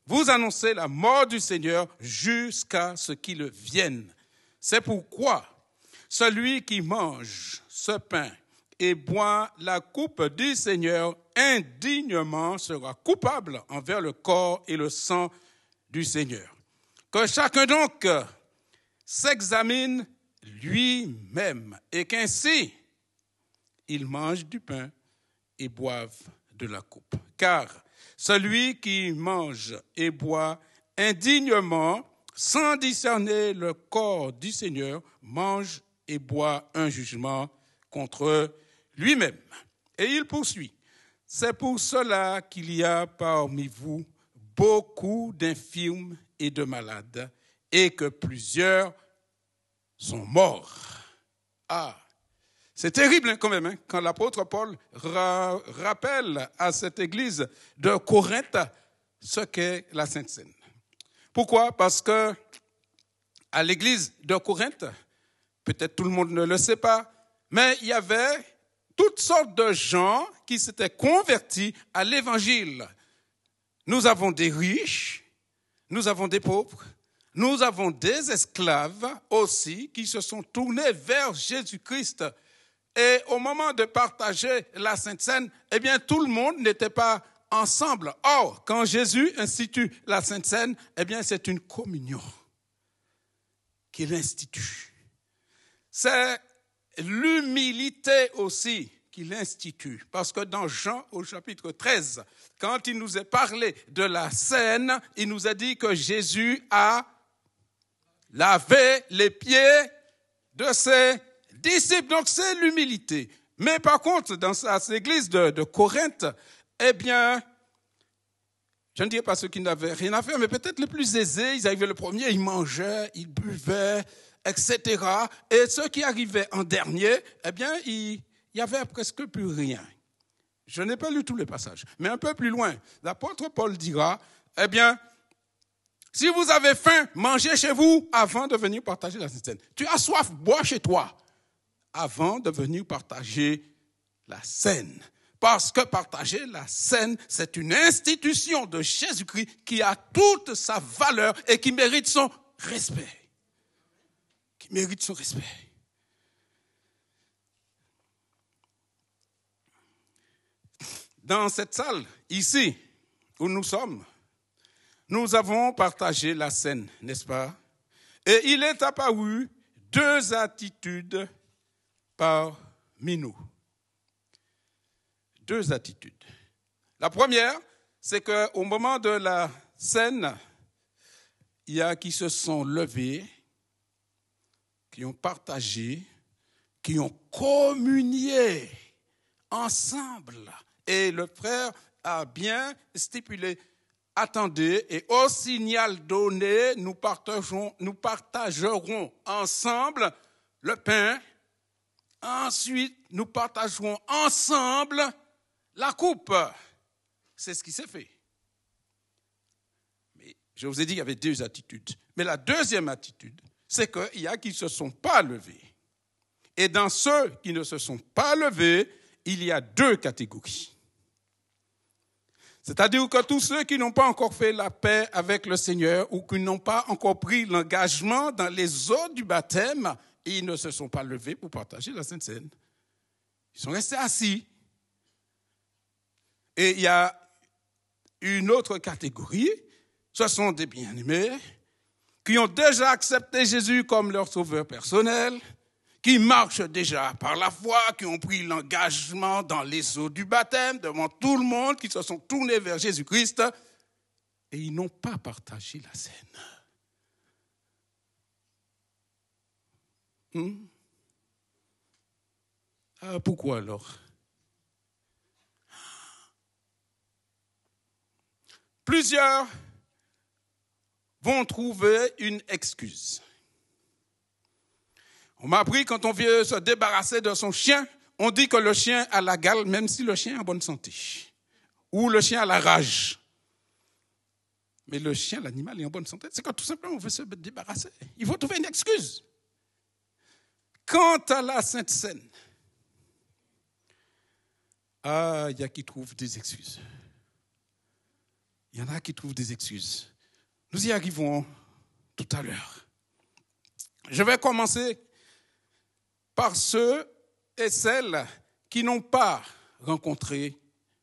[SPEAKER 5] vous annoncez la mort du Seigneur jusqu'à ce qu'il vienne. C'est pourquoi celui qui mange ce pain et boit la coupe du Seigneur indignement sera coupable envers le corps et le sang du Seigneur. Que chacun donc s'examine lui-même et qu'ainsi il mange du pain et boive de la coupe. Car celui qui mange et boit indignement, sans discerner le corps du Seigneur, mange et boit un jugement contre lui-même. Et il poursuit. C'est pour cela qu'il y a parmi vous beaucoup d'infirmes et de malades, et que plusieurs sont morts. Ah, c'est terrible quand même, quand l'apôtre Paul rappelle à cette église de Corinthe ce qu'est la Sainte Seine. Pourquoi? Parce que à l'église de Corinthe, peut-être tout le monde ne le sait pas, mais il y avait toutes sortes de gens qui s'étaient convertis à l'évangile. Nous avons des riches, nous avons des pauvres, nous avons des esclaves aussi qui se sont tournés vers Jésus-Christ. Et au moment de partager la Sainte Seine, eh bien, tout le monde n'était pas ensemble. Or, quand Jésus institue la Sainte Seine, eh bien, c'est une communion qu'il institue. C'est l'humilité aussi qu'il institue. Parce que dans Jean, au chapitre 13, quand il nous est parlé de la Seine, il nous a dit que Jésus a lavé les pieds de ses disciples. Donc, c'est l'humilité. Mais par contre, dans cette église de Corinthe, eh bien, je ne dirais pas ceux qui n'avaient rien à faire, mais peut-être les plus aisés, ils arrivaient le premier, ils mangeaient, ils buvaient, etc. Et ceux qui arrivaient en dernier, eh bien, il n'y avait presque plus rien. Je n'ai pas lu tous les passages, mais un peu plus loin, l'apôtre Paul dira, eh bien, si vous avez faim, mangez chez vous avant de venir partager la Sainte Seine. Tu as soif, bois chez toi avant de venir partager la Seine. Parce que partager la Seine, c'est une institution de Jésus-Christ qui a toute sa valeur et qui mérite son respect. Qui mérite son respect. Dans cette salle, ici, où nous sommes, nous avons partagé la Seine, n'est-ce pas? Et il est apparu 2 attitudes parmi nous. 2 attitudes. La première, c'est qu'au moment de la Seine, il y a qui se sont levés, qui ont partagé, qui ont communié ensemble. Et le frère a bien stipulé, attendez, et au signal donné, nous partagerons ensemble le pain. Ensuite, nous partagerons ensemble la coupe. C'est ce qui s'est fait. Mais je vous ai dit qu'il y avait 2 attitudes. Mais la deuxième attitude, c'est qu'il y a qui ne se sont pas levés. Et dans ceux qui ne se sont pas levés, il y a 2 catégories. C'est-à-dire que tous ceux qui n'ont pas encore fait la paix avec le Seigneur ou qui n'ont pas encore pris l'engagement dans les eaux du baptême, ils ne se sont pas levés pour partager la Sainte Seine. Ils sont restés assis. Et il y a une autre catégorie, ce sont des bien-aimés qui ont déjà accepté Jésus comme leur sauveur personnel, qui marchent déjà par la foi, qui ont pris l'engagement dans les eaux du baptême, devant tout le monde, qui se sont tournés vers Jésus-Christ, et ils n'ont pas partagé la Seine. Pourquoi alors? Plusieurs vont trouver une excuse. On m'a appris quand on veut se débarrasser de son chien, on dit que le chien a la gale, même si le chien est en bonne santé. Ou le chien a la rage. Mais le chien, l'animal est en bonne santé. C'est quand tout simplement on veut se débarrasser. Il faut trouver une excuse. Quant à la Sainte Seine, il y a qui trouvent des excuses. Il y en a qui trouvent des excuses. Nous y arrivons tout à l'heure. Je vais commencer par ceux et celles qui n'ont pas rencontré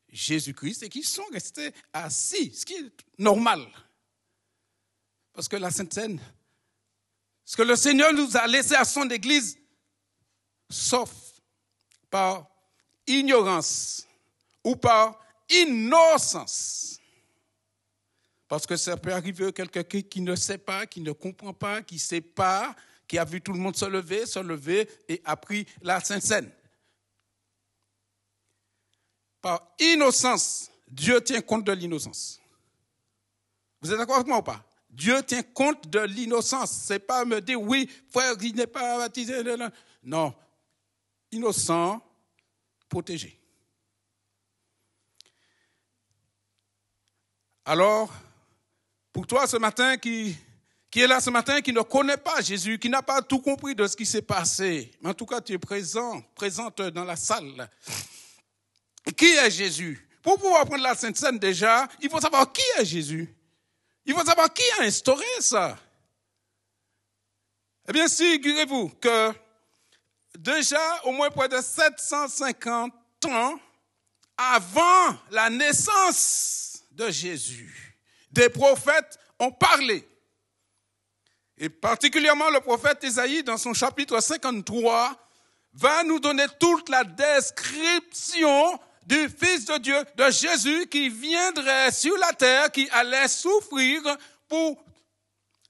[SPEAKER 5] Jésus-Christ et qui sont restés assis, ce qui est normal. Parce que la Sainte Seine, ce que le Seigneur nous a laissé à son Église, sauf par ignorance ou par innocence. Parce que ça peut arriver quelqu'un qui ne sait pas, qui ne comprend pas, qui ne sait pas, qui a vu tout le monde se lever et a pris la Sainte Seine. Par innocence, Dieu tient compte de l'innocence. Vous êtes d'accord avec moi ou pas? Dieu tient compte de l'innocence. Ce n'est pas me dire, oui, frère, il n'est pas baptisé. Non. Innocent, protégé. Alors, pour toi ce matin qui est là ce matin, qui ne connaît pas Jésus, qui n'a pas tout compris de ce qui s'est passé, mais en tout cas tu es présente dans la salle. Qui est Jésus? Pour pouvoir prendre la Sainte Seine déjà, il faut savoir qui est Jésus. Il faut savoir qui a instauré ça. Eh bien, figurez-vous que déjà, au moins près de 750 ans avant la naissance de Jésus, des prophètes ont parlé. Et particulièrement le prophète Isaïe, dans son chapitre 53, va nous donner toute la description du Fils de Dieu, de Jésus, qui viendrait sur la terre, qui allait souffrir pour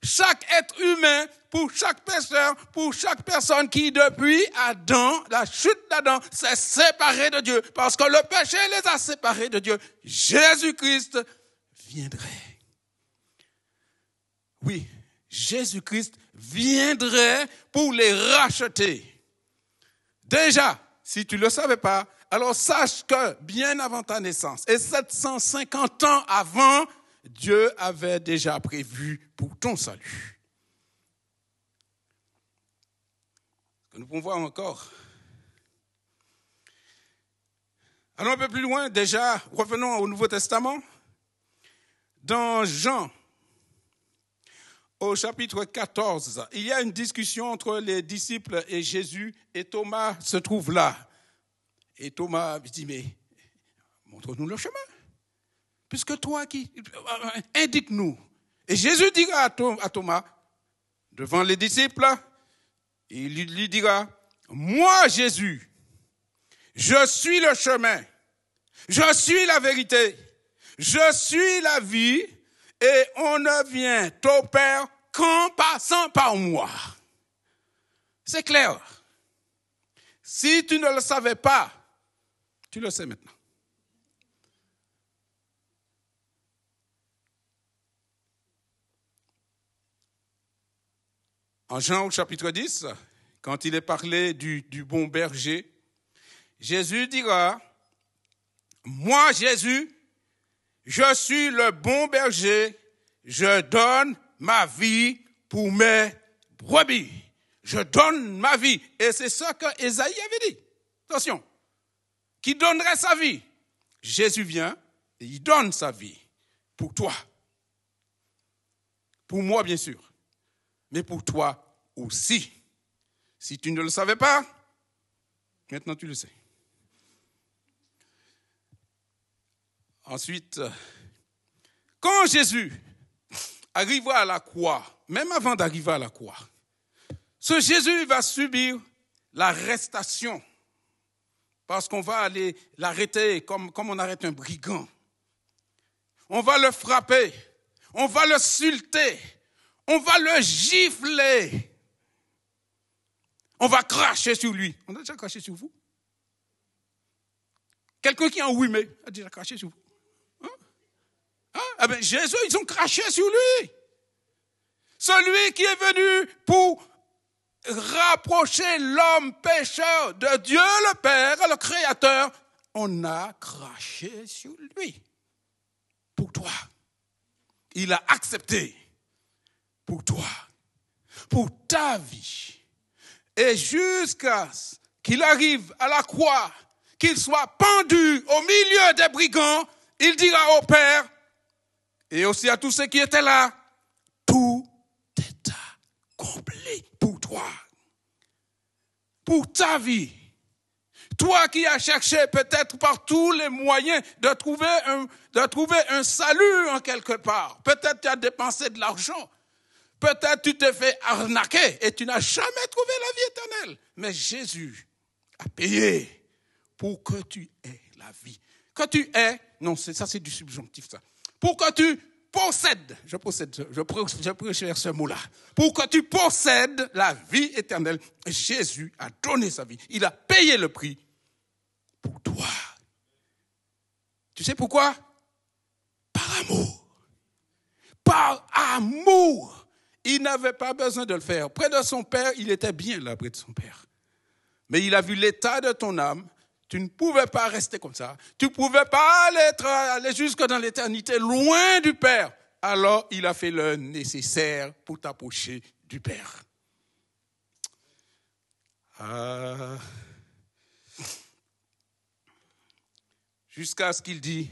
[SPEAKER 5] chaque être humain, pour chaque pécheur, pour chaque personne qui, depuis Adam, la chute d'Adam, s'est séparée de Dieu. Parce que le péché les a séparés de Dieu. Jésus-Christ viendrait. Oui, Jésus-Christ viendrait pour les racheter. Déjà, si tu ne le savais pas, alors sache que bien avant ta naissance, et 750 ans avant, Dieu avait déjà prévu pour ton salut. Nous pouvons voir encore. Allons un peu plus loin, déjà, revenons au Nouveau Testament. Dans Jean, au chapitre 14, il y a une discussion entre les disciples et Jésus, et Thomas se trouve là. Et Thomas dit, mais montre-nous le chemin. Puisque toi indique-nous. Et Jésus dira à Thomas, devant les disciples, il lui dira, moi Jésus, je suis le chemin, je suis la vérité, je suis la vie, et on ne vient au Père qu'en passant par moi. C'est clair. Si tu ne le savais pas, tu le sais maintenant. En Jean au chapitre 10, quand il est parlé du bon berger, Jésus dira, moi Jésus, je suis le bon berger, je donne ma vie pour mes brebis. Je donne ma vie. Et c'est ça que Ésaïe avait dit. Attention, qui donnerait sa vie. Jésus vient et il donne sa vie pour toi. Pour moi, bien sûr. Mais pour toi aussi. Si tu ne le savais pas, maintenant tu le sais. Ensuite, quand Jésus arrivera à la croix, même avant d'arriver à la croix, ce Jésus va subir l'arrestation parce qu'on va aller l'arrêter comme on arrête un brigand. On va le frapper, on va le insulter, on va le gifler. On va cracher sur lui. On a déjà craché sur vous? Quelqu'un qui est enrhumé a déjà craché sur vous? Ah ben Jésus, ils ont craché sur lui. Celui qui est venu pour rapprocher l'homme pécheur de Dieu le Père, le Créateur, on a craché sur lui. Pour toi. Il a accepté. Pour toi. Pour ta vie. Et jusqu'à ce qu'il arrive à la croix, qu'il soit pendu au milieu des brigands, il dira au Père, et aussi à tous ceux qui étaient là, tout est accompli pour toi. Pour ta vie. Toi qui as cherché peut-être par tous les moyens de trouver un salut en quelque part. Peut-être tu as dépensé de l'argent. Peut-être tu t'es fait arnaquer et tu n'as jamais trouvé la vie éternelle. Mais Jésus a payé pour que tu aies la vie. Que tu aies, non, ça c'est du subjonctif ça. Pour que tu possèdes, je préfère ce mot-là. Pour que tu possèdes la vie éternelle, Jésus a donné sa vie. Il a payé le prix pour toi. Tu sais pourquoi? Par amour. Par amour. Il n'avait pas besoin de le faire. Près de son père, il était bien là près de son père. Mais il a vu l'état de ton âme. Tu ne pouvais pas rester comme ça. Tu ne pouvais pas aller jusque dans l'éternité, loin du Père. Alors, il a fait le nécessaire pour t'approcher du Père. Jusqu'à ce qu'il dit,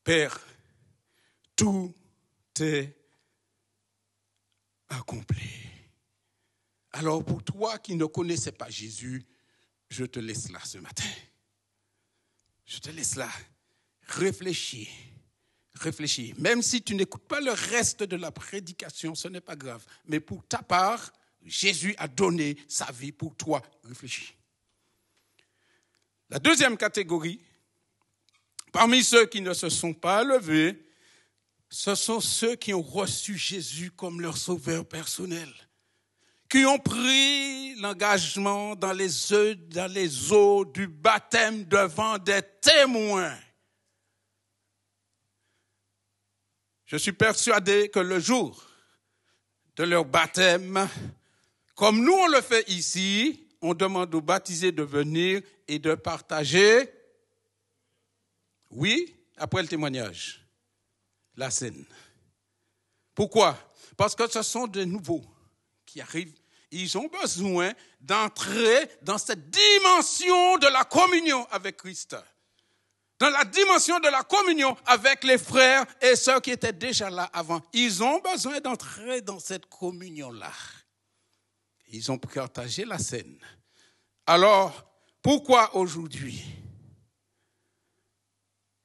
[SPEAKER 5] Père, tout est accompli. Alors pour toi qui ne connaissais pas Jésus, je te laisse là ce matin. Je te laisse là. Réfléchis. Réfléchis. Même si tu n'écoutes pas le reste de la prédication, ce n'est pas grave. Mais pour ta part, Jésus a donné sa vie pour toi. Réfléchis. La deuxième catégorie, parmi ceux qui ne se sont pas levés, ce sont ceux qui ont reçu Jésus comme leur sauveur personnel, qui ont pris l'engagement dans les eaux du baptême devant des témoins. Je suis persuadé que le jour de leur baptême, comme nous on le fait ici, on demande aux baptisés de venir et de partager, oui, après le témoignage, la scène. Pourquoi? Parce que ce sont de nouveaux qui arrivent. Ils ont besoin d'entrer dans cette dimension de la communion avec Christ. Dans la dimension de la communion avec les frères et ceux qui étaient déjà là avant. Ils ont besoin d'entrer dans cette communion-là. Ils ont partagé la scène. Alors, pourquoi aujourd'hui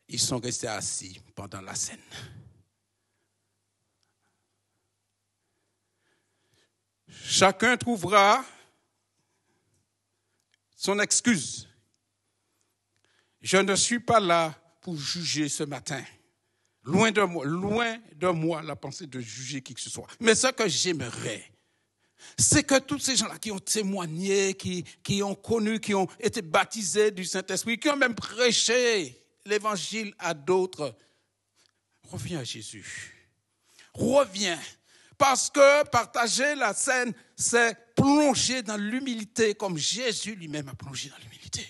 [SPEAKER 5] ils sont restés assis pendant la scène? Chacun trouvera son excuse. Je ne suis pas là pour juger ce matin. Loin de moi la pensée de juger qui que ce soit. Mais ce que j'aimerais, c'est que tous ces gens-là qui ont témoigné, qui ont connu, qui ont été baptisés du Saint-Esprit, qui ont même prêché l'évangile à d'autres, reviens à Jésus. Reviens. Parce que partager la scène, c'est plonger dans l'humilité comme Jésus lui-même a plongé dans l'humilité.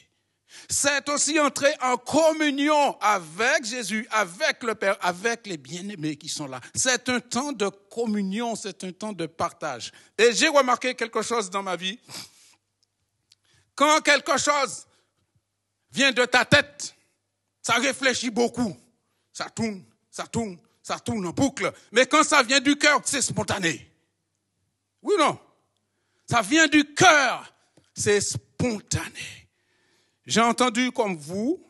[SPEAKER 5] C'est aussi entrer en communion avec Jésus, avec le Père, avec les bien-aimés qui sont là. C'est un temps de communion, c'est un temps de partage. Et j'ai remarqué quelque chose dans ma vie. Quand quelque chose vient de ta tête, ça réfléchit beaucoup. Ça tourne en boucle. Mais quand ça vient du cœur, c'est spontané. Oui ou non? Ça vient du cœur, c'est spontané. J'ai entendu comme vous,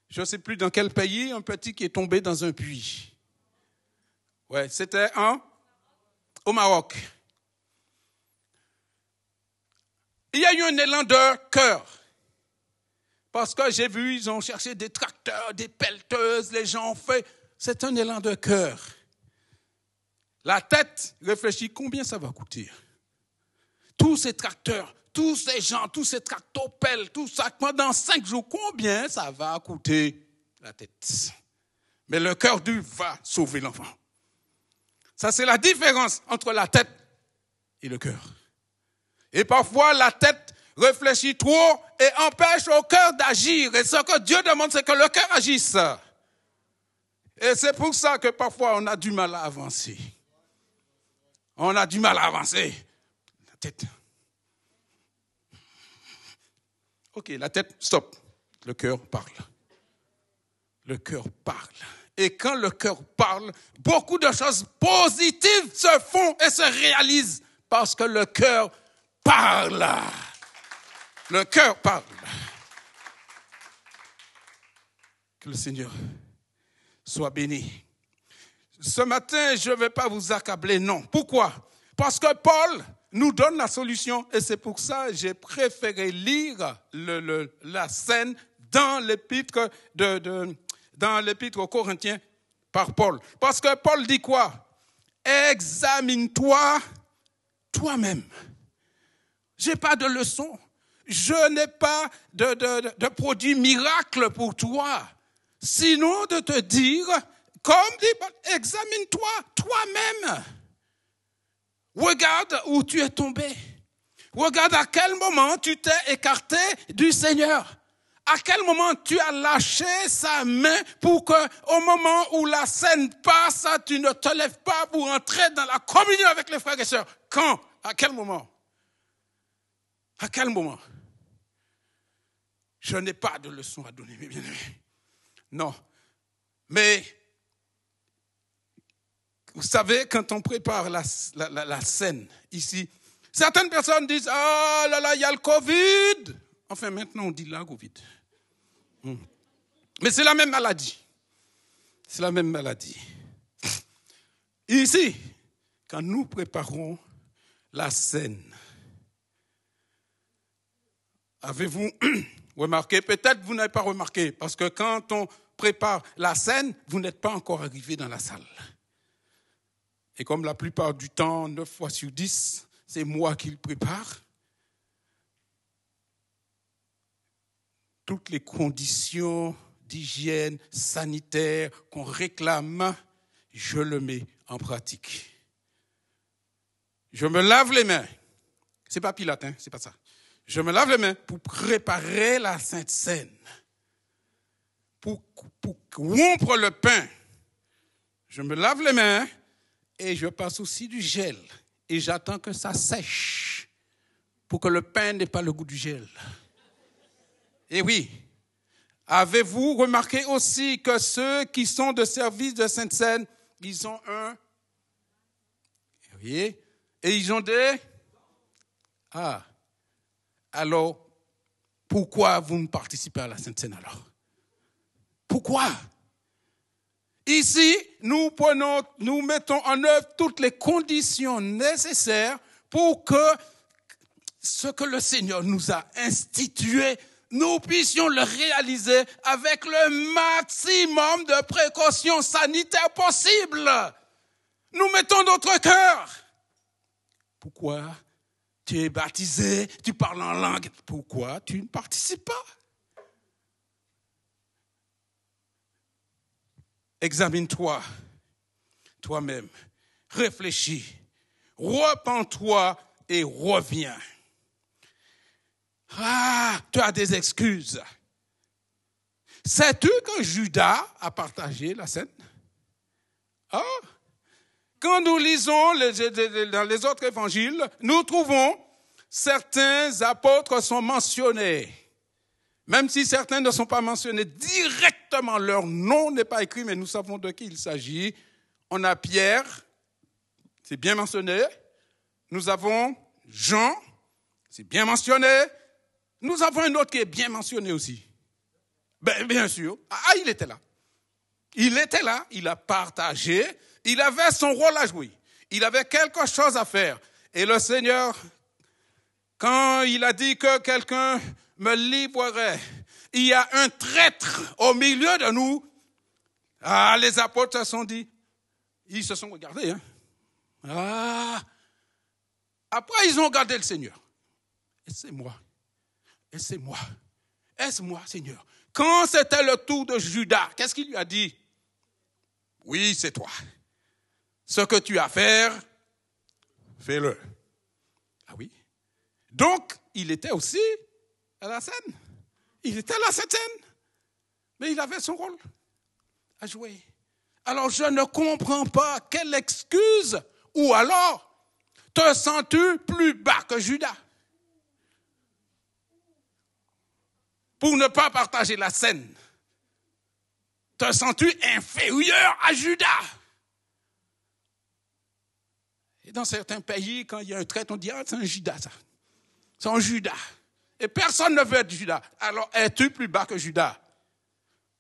[SPEAKER 5] je ne sais plus dans quel pays, un petit qui est tombé dans un puits. Ouais, c'était au Maroc. Il y a eu un élan de cœur. Parce que j'ai vu, ils ont cherché des tracteurs, des pelleteuses, les gens ont fait. C'est un élan de cœur. La tête réfléchit combien ça va coûter. Tous ces tracteurs, tous ces gens, tous ces tractopelles, tout ça, pendant 5 jours, combien ça va coûter la tête? Mais le cœur du va sauver l'enfant. Ça, c'est la différence entre la tête et le cœur. Et parfois, la tête réfléchit trop et empêche au cœur d'agir. Et ce que Dieu demande, c'est que le cœur agisse. Et c'est pour ça que parfois, on a du mal à avancer. On a du mal à avancer. La tête. Ok, la tête, stop. Le cœur parle. Le cœur parle. Et quand le cœur parle, beaucoup de choses positives se font et se réalisent parce que le cœur parle. Le cœur parle. Que le Seigneur soit béni. Ce matin, je ne vais pas vous accabler, non. Pourquoi? Parce que Paul nous donne la solution et c'est pour ça que j'ai préféré lire la scène dans l'épître dans l'épître aux Corinthiens par Paul. Parce que Paul dit quoi? Examine-toi toi-même. Je n'ai pas de leçon. Je n'ai pas de produit miracle pour toi. Sinon de te dire, comme dit Paul, examine-toi toi-même. Regarde où tu es tombé. Regarde à quel moment tu t'es écarté du Seigneur. À quel moment tu as lâché sa main pour que, au moment où la scène passe, tu ne te lèves pas pour entrer dans la communion avec les frères et sœurs. Quand? À quel moment? À quel moment? Je n'ai pas de leçon à donner, mes bien-aimés. Non. Mais, vous savez, quand on prépare la scène ici, certaines personnes disent, oh là là, il y a le Covid. Enfin, maintenant, on dit la Covid. Mais c'est la même maladie. C'est la même maladie. Ici, quand nous préparons la scène, avez-vous remarqué? Peut-être vous n'avez pas remarqué, parce que quand on prépare la scène, vous n'êtes pas encore arrivé dans la salle. Et comme la plupart du temps, 9 fois sur 10, c'est moi qui le prépare, toutes les conditions d'hygiène sanitaire qu'on réclame, je le mets en pratique. Je me lave les mains. C'est pas Pilate, c'est pas ça. Je me lave les mains pour préparer la Sainte Seine. Pour rompre le pain. Je me lave les mains et je passe aussi du gel. Et j'attends que ça sèche pour que le pain n'ait pas le goût du gel. Et oui, avez-vous remarqué aussi que ceux qui sont de service de Sainte Seine, ils ont un... Vous voyez? Et ils ont des... Ah, alors, pourquoi vous ne participez à la Sainte Seine alors? Pourquoi? Ici, nous mettons en œuvre toutes les conditions nécessaires pour que ce que le Seigneur nous a institué, nous puissions le réaliser avec le maximum de précautions sanitaires possibles. Nous mettons notre cœur. Pourquoi? Tu es baptisé, tu parles en langue. Pourquoi tu ne participes pas? Examine-toi toi-même, réfléchis, repens-toi et reviens. Ah, tu as des excuses. Sais-tu que Judas a partagé la scène? Ah, quand nous lisons dans les autres évangiles, nous trouvons certains apôtres sont mentionnés. Même si certains ne sont pas mentionnés directement, leur nom n'est pas écrit, mais nous savons de qui il s'agit. On a Pierre, c'est bien mentionné. Nous avons Jean, c'est bien mentionné. Nous avons un autre qui est bien mentionné aussi. Bien sûr. Ah, il était là. Il était là, il a partagé, il avait son rôle à jouer. Il avait quelque chose à faire. Et le Seigneur, quand il a dit que quelqu'un me livrerait, il y a un traître au milieu de nous. Ah, les apôtres se sont dit, ils se sont regardés. Hein. Ah. Après, ils ont regardé le Seigneur. Et c'est moi. Et c'est moi. Est-ce moi, Seigneur? Quand c'était le tour de Judas, qu'est-ce qu'il lui a dit? Oui, c'est toi. Ce que tu as à faire, fais-le. Ah oui. Donc, il était aussi à la scène. Il était à la scène. Mais il avait son rôle à jouer. Alors, je ne comprends pas quelle excuse, ou alors, te sens-tu plus bas que Judas? Pour ne pas partager la scène. Te sens-tu inférieur à Judas? Et dans certains pays, quand il y a un traître, on dit, ah, c'est un Judas, ça. C'est un Judas. Et personne ne veut être Judas. Alors, es-tu plus bas que Judas?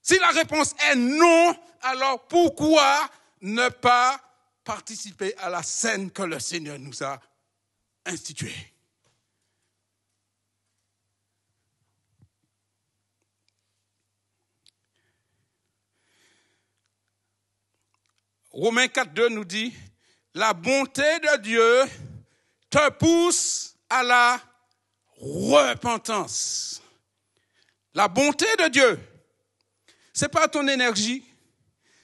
[SPEAKER 5] Si la réponse est non, alors pourquoi ne pas participer à la scène que le Seigneur nous a instituée? Romains 4.2 nous dit, la bonté de Dieu te pousse à la repentance. La bonté de Dieu, c'est pas ton énergie,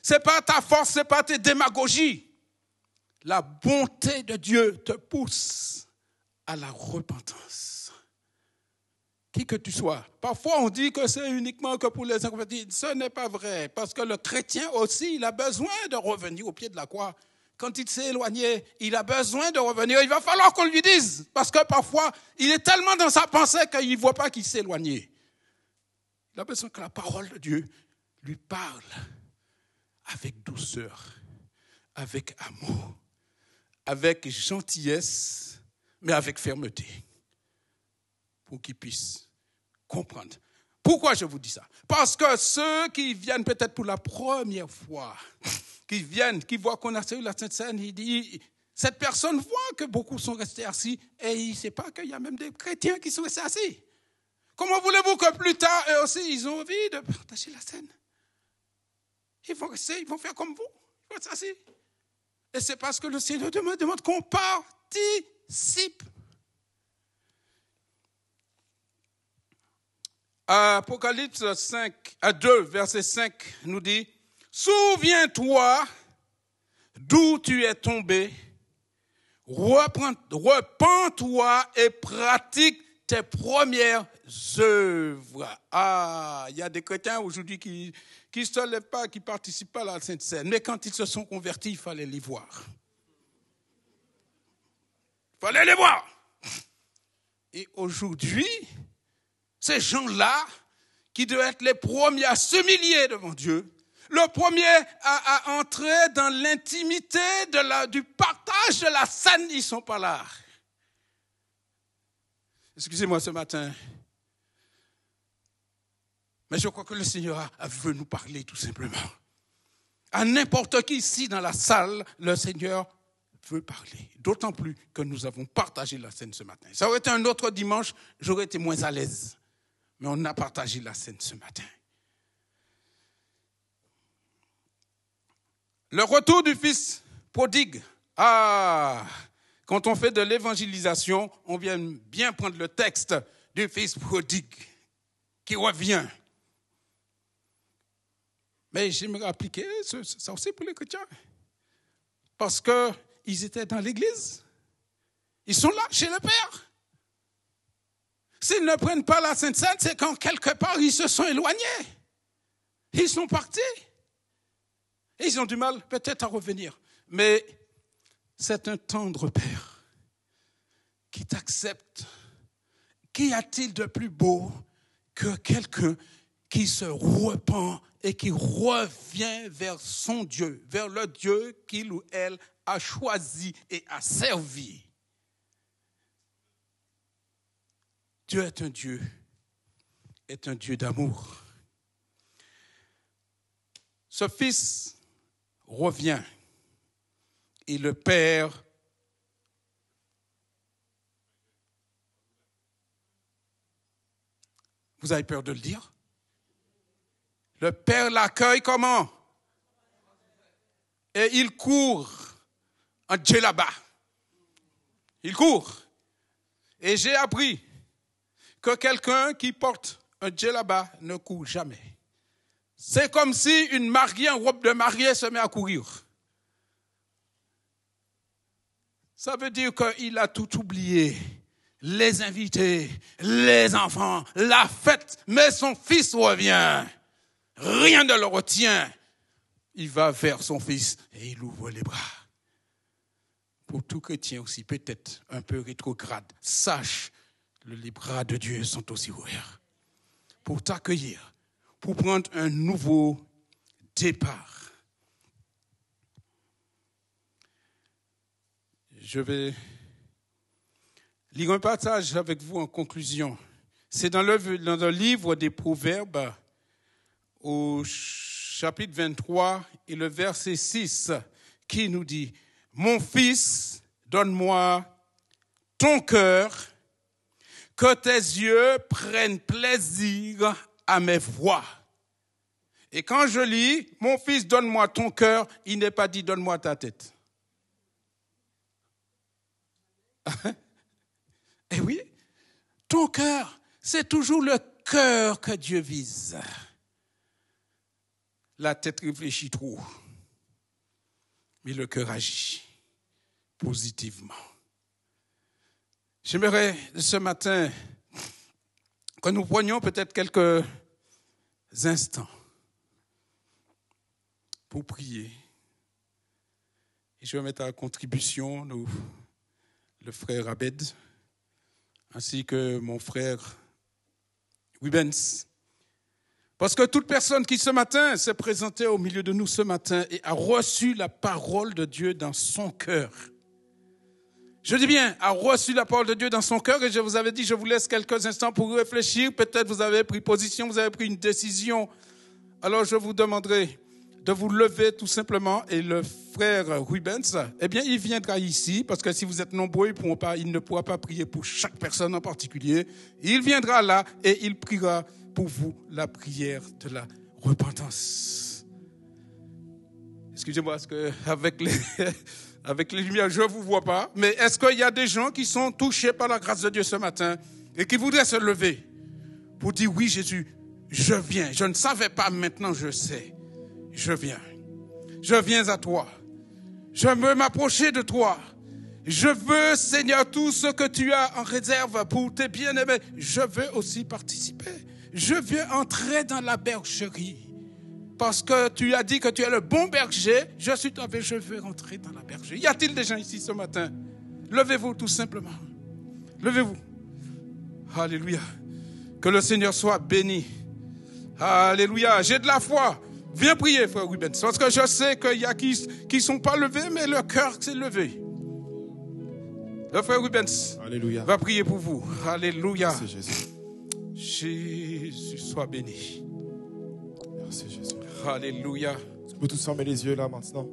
[SPEAKER 5] c'est pas ta force, c'est pas tes démagogies. La bonté de Dieu te pousse à la repentance. Qui que tu sois. Parfois, on dit que c'est uniquement que pour les inconvertis. Ce n'est pas vrai, parce que le chrétien aussi, il a besoin de revenir au pied de la croix. Quand il s'est éloigné, il a besoin de revenir. Il va falloir qu'on lui dise, parce que parfois, il est tellement dans sa pensée qu'il ne voit pas qu'il s'est éloigné. Il a besoin que la parole de Dieu lui parle avec douceur, avec amour, avec gentillesse, mais avec fermeté, pour qu'il puisse comprendre. Pourquoi je vous dis ça? Parce que ceux qui viennent peut-être pour la première fois, qui voient qu'on a eu la Sainte Seine, cette personne voit que beaucoup sont restés assis et il ne sait pas qu'il y a même des chrétiens qui sont restés assis. Comment voulez-vous que plus tard, eux aussi, ils ont envie de partager la scène? Ils vont rester, ils vont faire comme vous, ils vont être assis. Et c'est parce que le Seigneur demande qu'on participe. Apocalypse 2, verset 5 nous dit, « Souviens-toi d'où tu es tombé, repens-toi et pratique tes premières œuvres. » Ah, il y a des chrétiens aujourd'hui qui ne se lèvent pas, qui ne participent pas à la Sainte Seine. Mais quand ils se sont convertis, il fallait les voir. Il fallait les voir. Et aujourd'hui, ces gens-là, qui devaient être les premiers à s'humilier devant Dieu, le premier à entrer dans l'intimité du partage de la scène, ils ne sont pas là. Excusez-moi ce matin, mais je crois que le Seigneur veut nous parler tout simplement. À n'importe qui ici dans la salle, le Seigneur veut parler. D'autant plus que nous avons partagé la scène ce matin. Ça aurait été un autre dimanche, j'aurais été moins à l'aise. Mais on a partagé la scène ce matin. Le retour du fils prodigue. Ah, quand on fait de l'évangélisation, on vient bien prendre le texte du fils prodigue qui revient. Mais j'aimerais appliquer ça aussi pour les chrétiens. Parce qu'ils étaient dans l'église. Ils sont là, chez le Père. S'ils ne prennent pas la Sainte Seine, c'est quand quelque part ils se sont éloignés. Ils sont partis. Et ils ont du mal peut-être à revenir. Mais c'est un tendre Père qui t'accepte. Qu'y a-t-il de plus beau que quelqu'un qui se repent et qui revient vers son Dieu, vers le Dieu qu'il ou elle a choisi et a servi? Dieu est un Dieu d'amour. Ce fils revient et le Père vous avez peur de le dire? Le Père l'accueille comment? Et il court en djellaba. Il court. Et j'ai appris que quelqu'un qui porte un djellaba ne court jamais. C'est comme si une mariée en robe de mariée se met à courir. Ça veut dire qu'il a tout oublié. Les invités, les enfants, la fête, mais son fils revient. Rien ne le retient. Il va vers son fils et il ouvre les bras. Pour tout chrétien aussi, peut-être un peu rétrograde, sache, les bras de Dieu sont aussi ouverts pour t'accueillir, pour prendre un nouveau départ. Je vais lire un passage avec vous en conclusion. C'est dans le livre des Proverbes, au chapitre 23 et le verset 6, qui nous dit « Mon fils, donne-moi ton cœur, que tes yeux prennent plaisir à mes voix. » Et quand je lis « Mon fils, donne-moi ton cœur », il n'est pas dit « Donne-moi ta tête ». Eh oui, ton cœur, c'est toujours le cœur que Dieu vise. La tête réfléchit trop, mais le cœur agit positivement. J'aimerais ce matin que nous prenions peut-être quelques instants pour prier. Et je vais mettre à contribution le frère Abed, ainsi que mon frère Wibens. Parce que toute personne qui ce matin s'est présentée au milieu de nous ce matin et a reçu la parole de Dieu dans son cœur, je dis bien, a reçu la parole de Dieu dans son cœur et je vous avais dit, je vous laisse quelques instants pour réfléchir. Peut-être vous avez pris position, vous avez pris une décision. Alors je vous demanderai de vous lever tout simplement et le frère Rubens, eh bien il viendra ici parce que si vous êtes nombreux, il ne pourra pas prier pour chaque personne en particulier. Il viendra là et il priera pour vous la prière de la repentance. Excusez-moi, parce que avec les lumières, je ne vous vois pas. Mais est-ce qu'il y a des gens qui sont touchés par la grâce de Dieu ce matin et qui voudraient se lever pour dire, oui Jésus, je viens. Je ne savais pas, maintenant je sais. Je viens. Je viens à toi. Je veux m'approcher de toi. Je veux, Seigneur, tout ce que tu as en réserve pour tes bien-aimés. Je veux aussi participer. Je veux entrer dans la bergerie. Parce que tu as dit que tu es le bon berger. Je veux rentrer dans la bergerie. Y a-t-il des gens ici ce matin? Levez-vous tout simplement. Levez-vous. Alléluia. Que le Seigneur soit béni. Alléluia. J'ai de la foi. Viens prier, frère Rubens. Parce que je sais qu'il y a qui ne sont pas levés, mais leur cœur s'est levé. Le frère Rubens
[SPEAKER 1] Alléluia.
[SPEAKER 5] Va prier pour vous. Alléluia.
[SPEAKER 1] Merci Jésus.
[SPEAKER 5] Jésus soit béni.
[SPEAKER 1] Merci Jésus.
[SPEAKER 5] Alléluia.
[SPEAKER 1] Tu peux tous fermer les yeux là maintenant.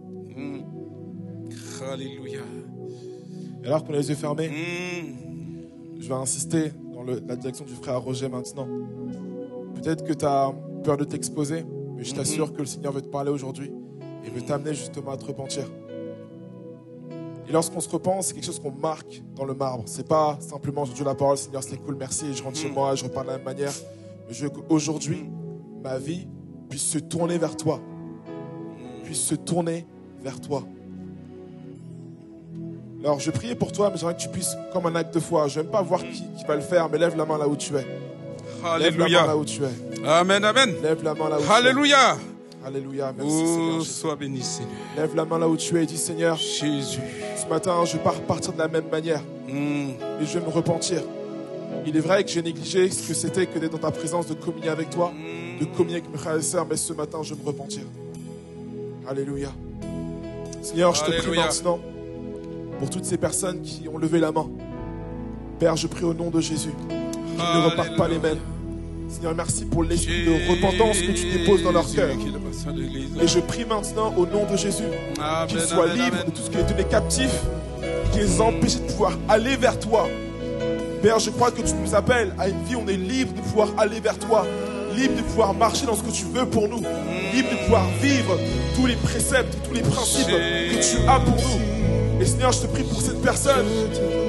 [SPEAKER 5] Alléluia.
[SPEAKER 1] Et alors qu'on a les yeux fermés, je vais insister dans la direction du frère Roger maintenant. Peut-être que tu as peur de t'exposer, mais je t'assure que le Seigneur veut te parler aujourd'hui et veut t'amener justement à te repentir. Et lorsqu'on se repent, c'est quelque chose qu'on marque dans le marbre. C'est pas simplement je dis la parole, Seigneur, c'est cool, merci, je rentre chez moi, je repars de la même manière. Mais je veux qu'aujourd'hui, ma vie puisse se tourner vers toi. Puisse se tourner vers toi. Alors, je priais pour toi, mais j'aimerais que tu puisses, comme un acte de foi, je n'aime pas voir qui va le faire, mais lève la main là où tu es. Lève la main là où tu es.
[SPEAKER 5] Amen, amen.
[SPEAKER 1] Lève la main là où
[SPEAKER 5] Alléluia.
[SPEAKER 1] tu es. Alléluia. Merci Seigneur.
[SPEAKER 5] Sois béni, Seigneur.
[SPEAKER 1] Lève la main là où tu es et dis Seigneur,
[SPEAKER 5] Jésus.
[SPEAKER 1] ce matin, je ne vais pas repartir de la même manière, mais je vais me repentir. Il est vrai que j'ai négligé ce que c'était que d'être dans ta présence, de communier avec toi, de communier avec mes frères et sœurs, mais ce matin, je vais me repentir. Alléluia. Seigneur, je te prie maintenant pour toutes ces personnes qui ont levé la main. Père, je prie au nom de Jésus qu'ils ne repartent pas les mêmes. Seigneur, merci pour l'esprit de repentance que tu déposes dans leur cœur. Et je prie maintenant au nom de Jésus qu'ils soient libres de tout ce qui les tenait captifs, qui les empêchait de pouvoir aller vers toi. Père, je crois que tu nous appelles à une vie où on est libre de pouvoir aller vers toi, libre de pouvoir marcher dans ce que tu veux pour nous, libre de pouvoir vivre tous les préceptes, tous les principes que tu as pour nous. Et Seigneur, je te prie pour cette personne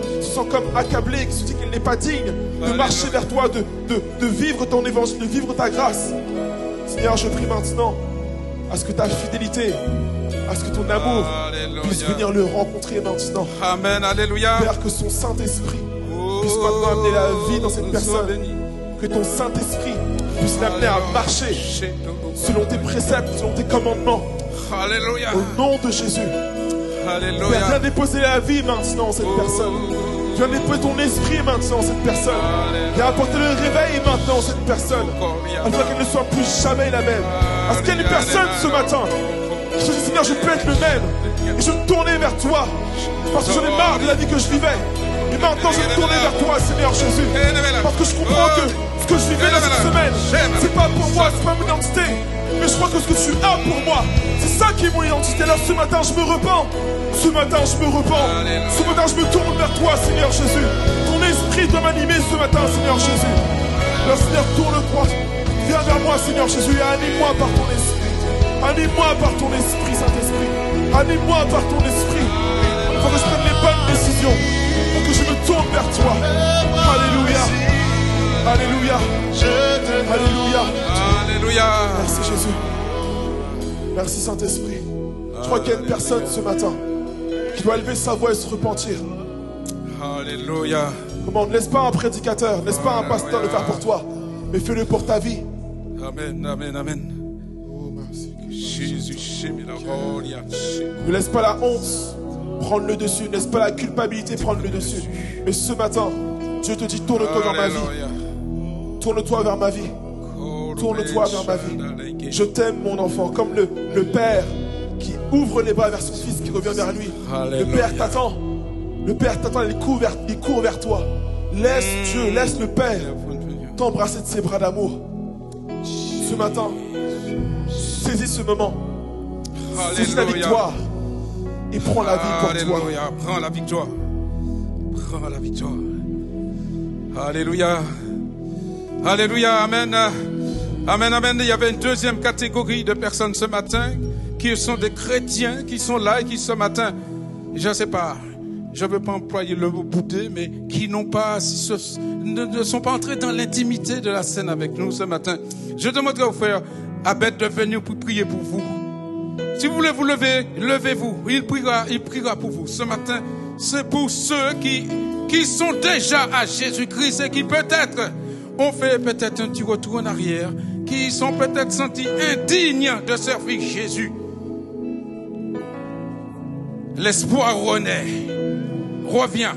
[SPEAKER 1] qui se sent comme accablée, qui se dit qu'elle n'est pas digne de marcher vers toi, de vivre ton évangile, de vivre ta grâce. Seigneur, je prie maintenant à ce que ta fidélité, à ce que ton amour puisse venir le rencontrer maintenant.
[SPEAKER 5] Amen, alléluia.
[SPEAKER 1] Père, que son Saint-Esprit puisse maintenant amener la vie dans cette personne. Que ton Saint-Esprit puisse l'amener à marcher selon tes préceptes, selon tes commandements.
[SPEAKER 5] Alléluia.
[SPEAKER 1] Au nom de Jésus.
[SPEAKER 5] Alléluia.
[SPEAKER 1] Père, viens déposer la vie maintenant en cette personne. Viens déposer ton esprit maintenant en cette personne. Viens apporter le réveil maintenant en cette personne. Afin qu'elle ne soit plus jamais la même. Est-ce qu'il y a une personne ce matin qui se dit Seigneur, je peux être le même. Et je me tournais vers toi. Parce que j'en ai marre de la vie que je vivais. Et maintenant je me tournais vers toi, Seigneur Jésus. Parce que je comprends que ce que je vivais dans cette semaine, c'est pas pour moi, c'est pas mon identité. Mais je crois que ce que tu as pour moi, c'est ça qui est mon identité. Alors ce matin je me repens. Ce matin je me repens. Ce matin je me tourne vers toi, Seigneur Jésus. Ton esprit doit m'animer ce matin, Seigneur Jésus. Alors Seigneur, tourne-toi. Viens vers moi, Seigneur Jésus, et anime-moi par ton esprit. Anime-moi par ton esprit, Saint-Esprit. Anime-moi par ton esprit. Pour que je prenne les bonnes décisions. Pour que je me tourne vers toi. Alléluia. Alléluia. Alléluia.
[SPEAKER 5] Alléluia.
[SPEAKER 1] Merci Jésus. Merci Saint-Esprit. Je crois qu'il y a une personne ce matin qui doit élever sa voix et se repentir.
[SPEAKER 5] Alléluia.
[SPEAKER 1] Comment ne laisse pas un prédicateur, ne laisse pas un pasteur le faire pour toi, mais fais-le pour ta vie.
[SPEAKER 5] Amen, amen, amen.
[SPEAKER 1] Oh, merci.
[SPEAKER 5] Jésus,
[SPEAKER 1] Ne laisse pas la honte prendre le dessus, ne laisse pas la culpabilité prendre le dessus. Mais ce matin, Dieu te dit, tourne-toi vers ma vie. Tourne-toi vers ma vie. Tourne-toi vers ma vie. Je t'aime, mon enfant, comme le père qui ouvre les bras vers son fils qui revient vers lui. Le père t'attend. Le Père t'attend, il court vers toi. Laisse Dieu, laisse le Père t'embrasser de ses bras d'amour. Ce matin, saisis ce moment. Saisis la victoire. Et prends la vie pour toi.
[SPEAKER 5] Prends la victoire. Prends la victoire. Alléluia. Alléluia. Amen. Amen, amen. Il y avait une deuxième catégorie de personnes ce matin qui sont des chrétiens qui sont là et qui ce matin, je ne sais pas, je ne veux pas employer le mot bouddé, mais qui n'ont pas, ne sont pas entrés dans l'intimité de la scène avec nous ce matin. Je demanderai au frère Abed de venir pour prier pour vous. Si vous voulez vous lever, levez-vous. Il priera pour vous. Ce matin, c'est pour ceux qui sont déjà à Jésus-Christ et qui peut-être ont fait peut-être un petit retour en arrière, qui sont peut-être sentis indignes de servir Jésus. L'espoir renaît, revient.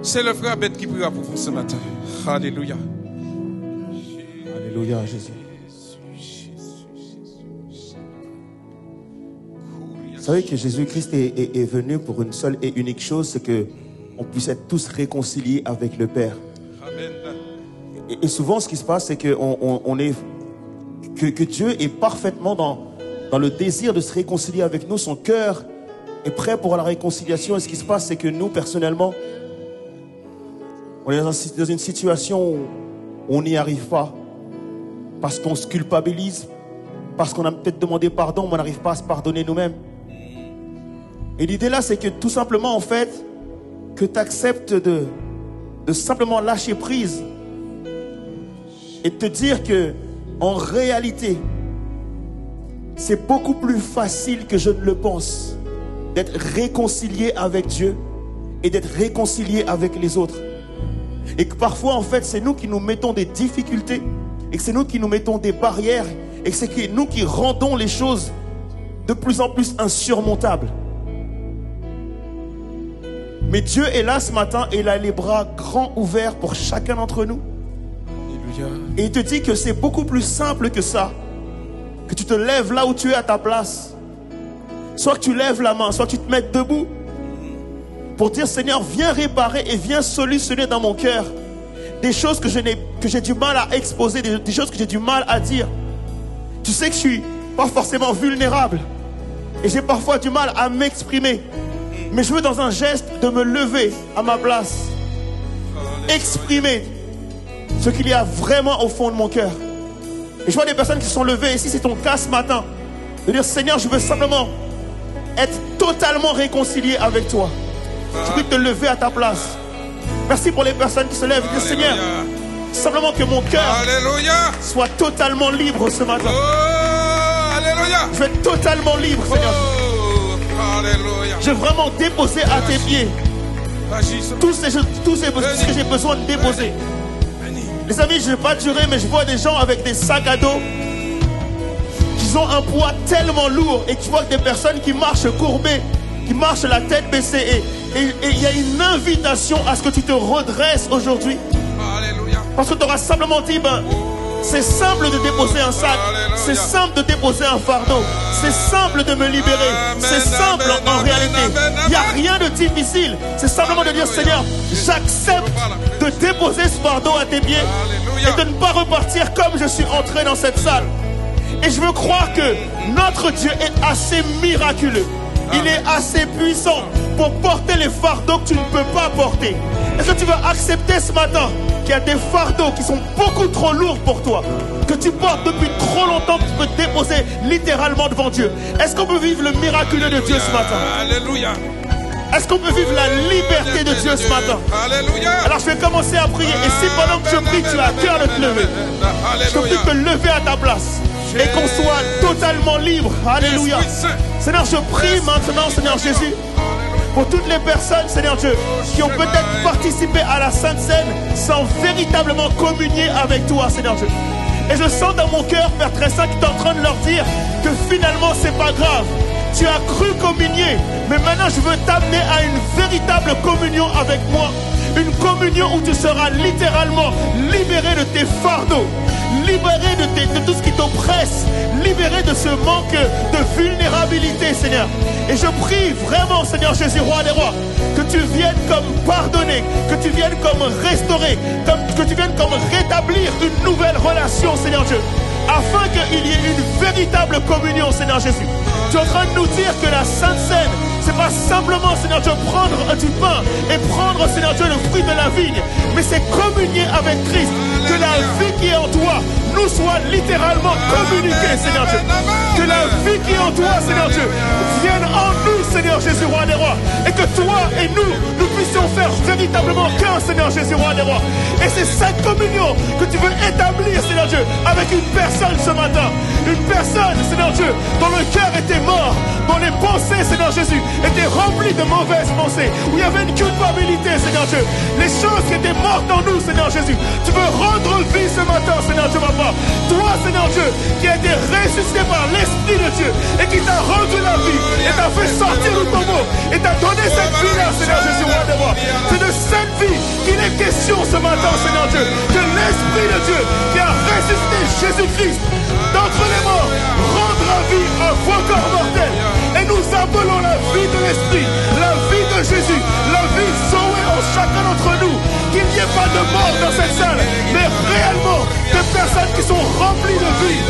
[SPEAKER 5] C'est le frère Abed qui priera pour vous ce matin. Alléluia.
[SPEAKER 6] Alléluia, Jésus. Vous savez que Jésus-Christ est venu pour une seule et unique chose, c'est qu'on puisse être tous réconciliés avec le Père.
[SPEAKER 5] Amen.
[SPEAKER 6] Et souvent, ce qui se passe, c'est que Dieu est parfaitement dans le désir de se réconcilier avec nous. Son cœur est prêt pour la réconciliation. Et ce qui se passe, c'est que nous, personnellement, on est dans une situation où on n'y arrive pas. Parce qu'on se culpabilise, parce qu'on a peut-être demandé pardon, mais on n'arrive pas à se pardonner nous-mêmes. Et l'idée là, c'est que tout simplement, en fait, que tu acceptes de simplement lâcher prise et te dire que, en réalité, c'est beaucoup plus facile que je ne le pense d'être réconcilié avec Dieu et d'être réconcilié avec les autres. Et que parfois, en fait, c'est nous qui nous mettons des difficultés et que c'est nous qui nous mettons des barrières et que c'est nous qui rendons les choses de plus en plus insurmontables. Mais Dieu est là ce matin et il a les bras grands ouverts pour chacun d'entre nous.
[SPEAKER 5] Alléluia.
[SPEAKER 6] Et il te dit que c'est beaucoup plus simple que ça. Que tu te lèves là où tu es à ta place. Soit que tu lèves la main, soit que tu te mettes debout. Pour dire, Seigneur, viens réparer et viens solutionner dans mon cœur des choses que j'ai du mal à exposer, des choses que j'ai du mal à dire. Tu sais que je suis pas forcément vulnérable. Et j'ai parfois du mal à m'exprimer. Mais je veux dans un geste de me lever à ma place. Exprimer ce qu'il y a vraiment au fond de mon cœur. Et je vois des personnes qui se sont levées, et si c'est ton cas ce matin, de dire, Seigneur, je veux simplement être totalement réconcilié avec toi. Je prie de te lever à ta place. Merci pour les personnes qui se lèvent et disent, Seigneur, simplement que mon cœur soit totalement libre ce matin.
[SPEAKER 5] Oh, alléluia.
[SPEAKER 6] Je veux être totalement libre, Seigneur.
[SPEAKER 5] Oh, alléluia.
[SPEAKER 6] Je veux vraiment déposer à tes pieds tout ce que j'ai besoin de déposer. Les amis, je ne vais pas durer, mais je vois des gens avec des sacs à dos qui ont un poids tellement lourd et tu vois des personnes qui marchent courbées, qui marchent la tête baissée et il y a une invitation à ce que tu te redresses aujourd'hui.
[SPEAKER 5] Alléluia.
[SPEAKER 6] Parce que tu auras simplement dit, c'est simple de déposer un sac, c'est simple de déposer un fardeau, c'est simple de me libérer, c'est simple en réalité. Il n'y a rien de difficile, c'est simplement de dire, Seigneur, j'accepte de déposer ce fardeau à tes pieds et de ne pas repartir comme je suis entré dans cette salle. Et je veux croire que notre Dieu est assez miraculeux, il est assez puissant pour porter les fardeaux que tu ne peux pas porter. Est-ce que tu veux accepter ce matin qu'il y a des fardeaux qui sont beaucoup trop lourds pour toi, que tu portes depuis trop longtemps, que tu peux te déposer littéralement devant Dieu? Est-ce qu'on peut vivre le miraculeux de Dieu ce matin?
[SPEAKER 5] Alléluia.
[SPEAKER 6] Est-ce qu'on peut vivre la liberté de Dieu ce matin?
[SPEAKER 5] Alléluia.
[SPEAKER 6] Alors je vais commencer à prier. Et si pendant que je prie, tu as à cœur de te lever, je te prie de te lever à ta place et qu'on soit totalement libre. Alléluia. Seigneur, je prie maintenant, Seigneur Jésus, pour toutes les personnes, Seigneur Dieu, qui ont peut-être participé à la Sainte Seine sans véritablement communier avec toi, Seigneur Dieu. Et je sens dans mon cœur, Père très saint, qui est en train de leur dire que finalement, c'est pas grave. Tu as cru communier, mais maintenant je veux t'amener à une véritable communion avec moi. Une communion où tu seras littéralement libéré de tes fardeaux, libéré de tout ce qui t'oppresse, libéré de ce manque de vulnérabilité, Seigneur. Et je prie vraiment, Seigneur Jésus, roi des rois, que tu viennes comme pardonner, que tu viennes comme restaurer, que tu viennes comme rétablir une nouvelle relation, Seigneur Dieu, afin qu'il y ait une véritable communion, Seigneur Jésus. Tu es en train de nous dire que la Sainte Seine, c'est pas simplement, Seigneur Dieu, prendre du pain et prendre, Seigneur Dieu, le fruit de la vigne, mais c'est communier avec Christ. Que la vie qui est en toi nous soit littéralement communiquée, Seigneur Dieu. Que la vie qui est en toi, Seigneur Dieu, vienne en nous, Seigneur Jésus, roi des rois. Et que toi et nous puissions faire véritablement qu'un, Seigneur Jésus, roi des rois. Et c'est cette communion que tu veux établir, Seigneur Dieu, avec une personne ce matin. Une personne, Seigneur Dieu, dont le cœur était mort, dont les pensées, Seigneur Jésus, étaient remplies de mauvaises pensées, où il y avait une culpabilité, Seigneur Dieu. Les choses qui étaient mortes en nous, Seigneur Jésus, tu veux rendre vie ce matin, Seigneur Dieu, papa. Toi, Seigneur Dieu, qui a été ressuscité par l'Esprit de Dieu et qui t'a rendu la vie et t'a fait sortir du tombeau et t'a donné cette vie-là, Seigneur Jésus, roi des rois. C'est de cette vie qu'il est question ce matin, Seigneur Dieu, que l'Esprit de Dieu qui a ressuscité Jésus-Christ d'entre les morts rendra vie à vos corps mortels. Et nous appelons la vie de l'Esprit, la vie de Jésus, la vie Zoé en chacun d'entre nous. Qu'il n'y ait pas de mort dans cette salle, mais réellement des personnes qui sont remplies de vie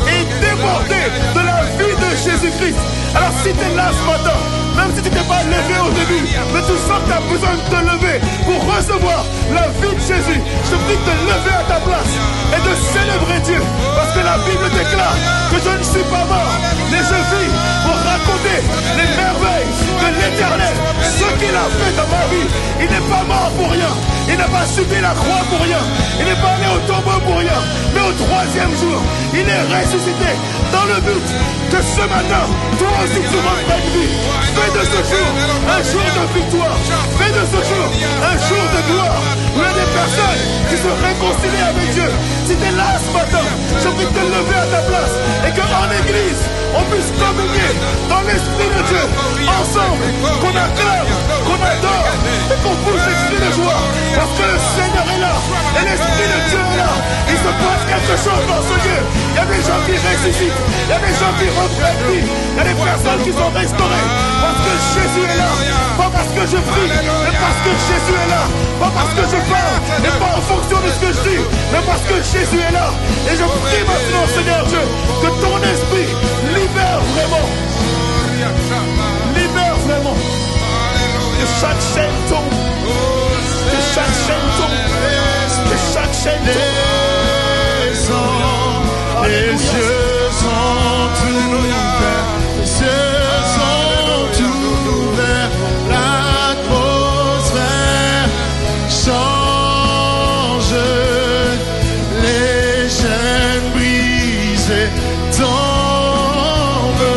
[SPEAKER 6] et débordées de la vie de Jésus-Christ. Alors si tu es là ce matin, même si tu t'es pas levé au début, mais tu sens que tu as besoin de te lever pour recevoir la vie de Jésus, je te prie de te lever à ta place et de célébrer Dieu, parce que la Bible déclare que je ne suis pas mort, mais je vis pour raconter les merveilles de l'Éternel, ce qu'il a fait dans ma vie. Il n'est pas mort pour rien, il n'a pas subi la croix pour rien, il n'est pas allé au tombeau pour rien, mais au troisième jour, il est ressuscité dans le but que ce matin, toi aussi tu reprennes vie. Fais de ce jour un jour de victoire, fais de ce jour un jour de gloire, où il y a des personnes qui se réconcilient avec Dieu. Si tu es là ce matin, je prie de te lever à ta place et qu'en église, on puisse communier dans l'Esprit de Dieu, ensemble, qu'on acclame, qu'on adore et qu'on pousse l'Esprit de joie, parce que le Seigneur est là et l'Esprit de Dieu est là. Il se passe quelque chose dans ce lieu. Il y a des gens qui ressuscitent, il y a des gens qui reprennent vie, il y a des personnes qui sont restaurées, parce que Jésus est là, pas parce que je prie, mais parce que Jésus est là, pas parce que je parle, et pas en fonction de ce que je dis, mais parce que Jésus est là. Et je prie maintenant, Seigneur Dieu, que ton esprit libère vraiment, que chaque chaîne tombe, que chaque chaîne tombe, que chaque chaîne tombe.
[SPEAKER 2] Les yeux sont ouverts, les yeux sont ouverts, l'atmosphère change, les chaînes brisées tombent.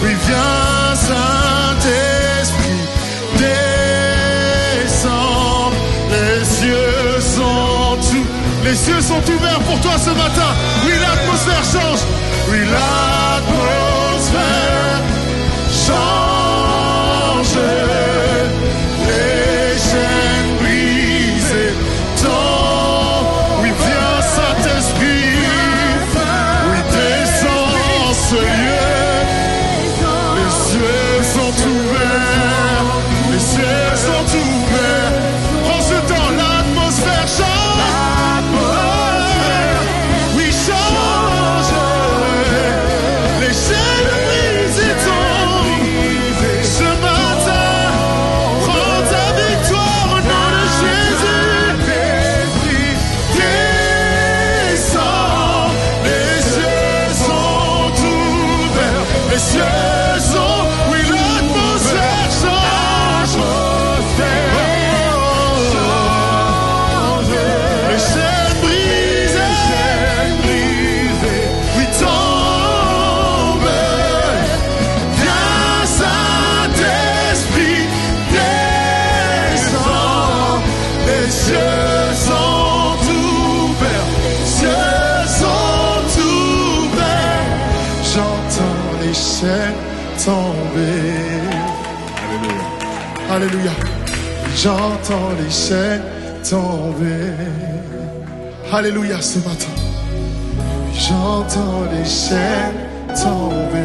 [SPEAKER 2] Oui, viens Saint-Esprit, descends, les yeux sont ouverts pour toi ce matin. Oui, l'atmosphère change. Oui, l'atmosphère change. Les chaînes brisées tombent. Oui, viens Saint-Esprit. Oui, descends en ce lieu. Les yeux sont ouverts. Les yeux sont ouverts. Prends ce temps, l'atmosphère change. Tomber. Alléluia. J'entends les chaînes tomber. Alléluia ce matin. J'entends les chaînes tomber.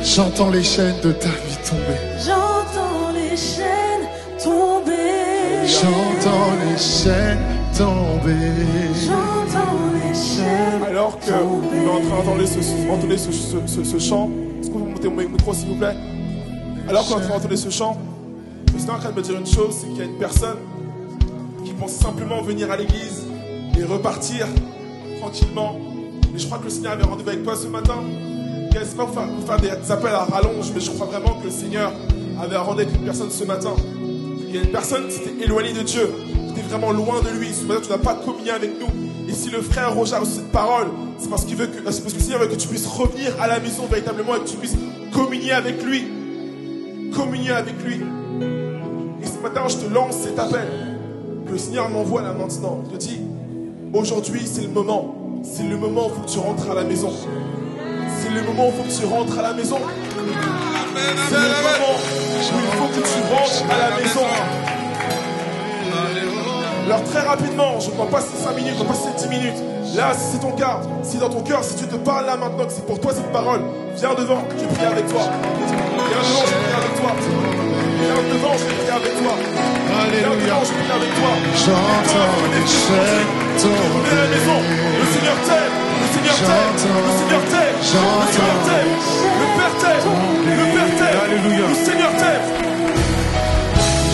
[SPEAKER 2] J'entends les chaînes de ta vie tomber.
[SPEAKER 7] J'entends les chaînes tomber.
[SPEAKER 2] J'entends les chaînes tomber.
[SPEAKER 7] J'entends les chaînes.
[SPEAKER 1] Alors que on est en train d'entendre ce chant, est-ce que vous montez mon micro s'il vous plaît? Alors qu'on est en train d'entendre ce chant, le Seigneur est en train de me dire une chose, c'est qu'il y a une personne qui pense simplement venir à l'église et repartir tranquillement. Et je crois que le Seigneur avait rendez-vous avec toi ce matin. Je ne sais pas vous faire des appels à rallonge, mais je crois vraiment que le Seigneur avait rendez-vous avec une personne ce matin. Il y a une personne qui s'était éloignée de Dieu, qui était vraiment loin de lui. Ce matin, tu n'as pas communié avec nous. Et si le frère Roger a reçu cette parole, c'est parce que le Seigneur veut que tu puisses revenir à la maison véritablement et que tu puisses communier avec lui. Communier avec lui. Et ce matin, je te lance cet appel que le Seigneur m'envoie là maintenant. Je te dis, aujourd'hui, c'est le moment. C'est le moment où il faut que tu rentres à la maison. C'est le moment où il faut que tu rentres à la maison. C'est le moment où il faut que tu rentres à la maison. Alors très rapidement, je ne crois pas si c'est 5 minutes, je ne crois pas si c'est 10 minutes. Là, si c'est ton cas, si dans ton cœur, si tu te parles là maintenant, que c'est pour toi cette parole, viens devant, je vais prier avec toi. Viens devant, je vais prier avec toi. Viens devant, je vais prier avec toi. Viens devant, je vais prier avec toi.
[SPEAKER 2] J'entends les chaînes
[SPEAKER 1] tomber. À la maison, le Seigneur t'aime, le Seigneur t'aime, le Seigneur t'aime, le Seigneur t'aime, le Père t'aime, le Père t'aime, alléluia, le Seigneur t'aime.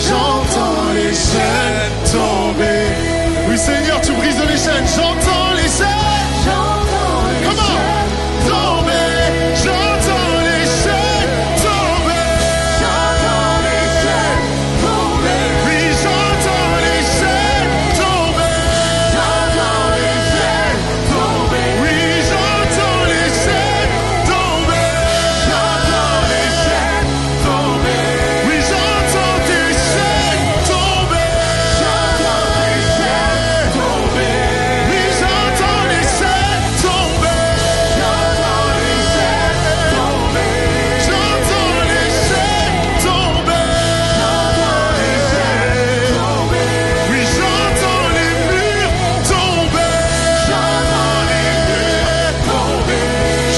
[SPEAKER 2] J'entends les chaînes tomber. Oui Seigneur, tu brises les chaînes. J'entends les chaînes.
[SPEAKER 7] J'entends les chaînes
[SPEAKER 2] tomber. J'entends les chaînes tomber.
[SPEAKER 7] J'entends les chaînes tomber.
[SPEAKER 2] Oui, j'entends les chaînes tomber.
[SPEAKER 7] J'entends les chaînes tomber.
[SPEAKER 2] Oui, j'entends les chaînes tomber.
[SPEAKER 7] J'entends les chaînes tomber.
[SPEAKER 2] Oui, j'entends tes chaînes tomber.
[SPEAKER 7] J'entends les chaînes tomber.
[SPEAKER 2] Oui, j'entends les chaînes tomber.
[SPEAKER 7] J'entends les chaînes tomber.
[SPEAKER 2] J'entends les chaînes tomber.
[SPEAKER 7] J'entends les chaînes tomber.
[SPEAKER 2] Oui, j'entends les murs tomber.
[SPEAKER 7] J'entends les murs tomber.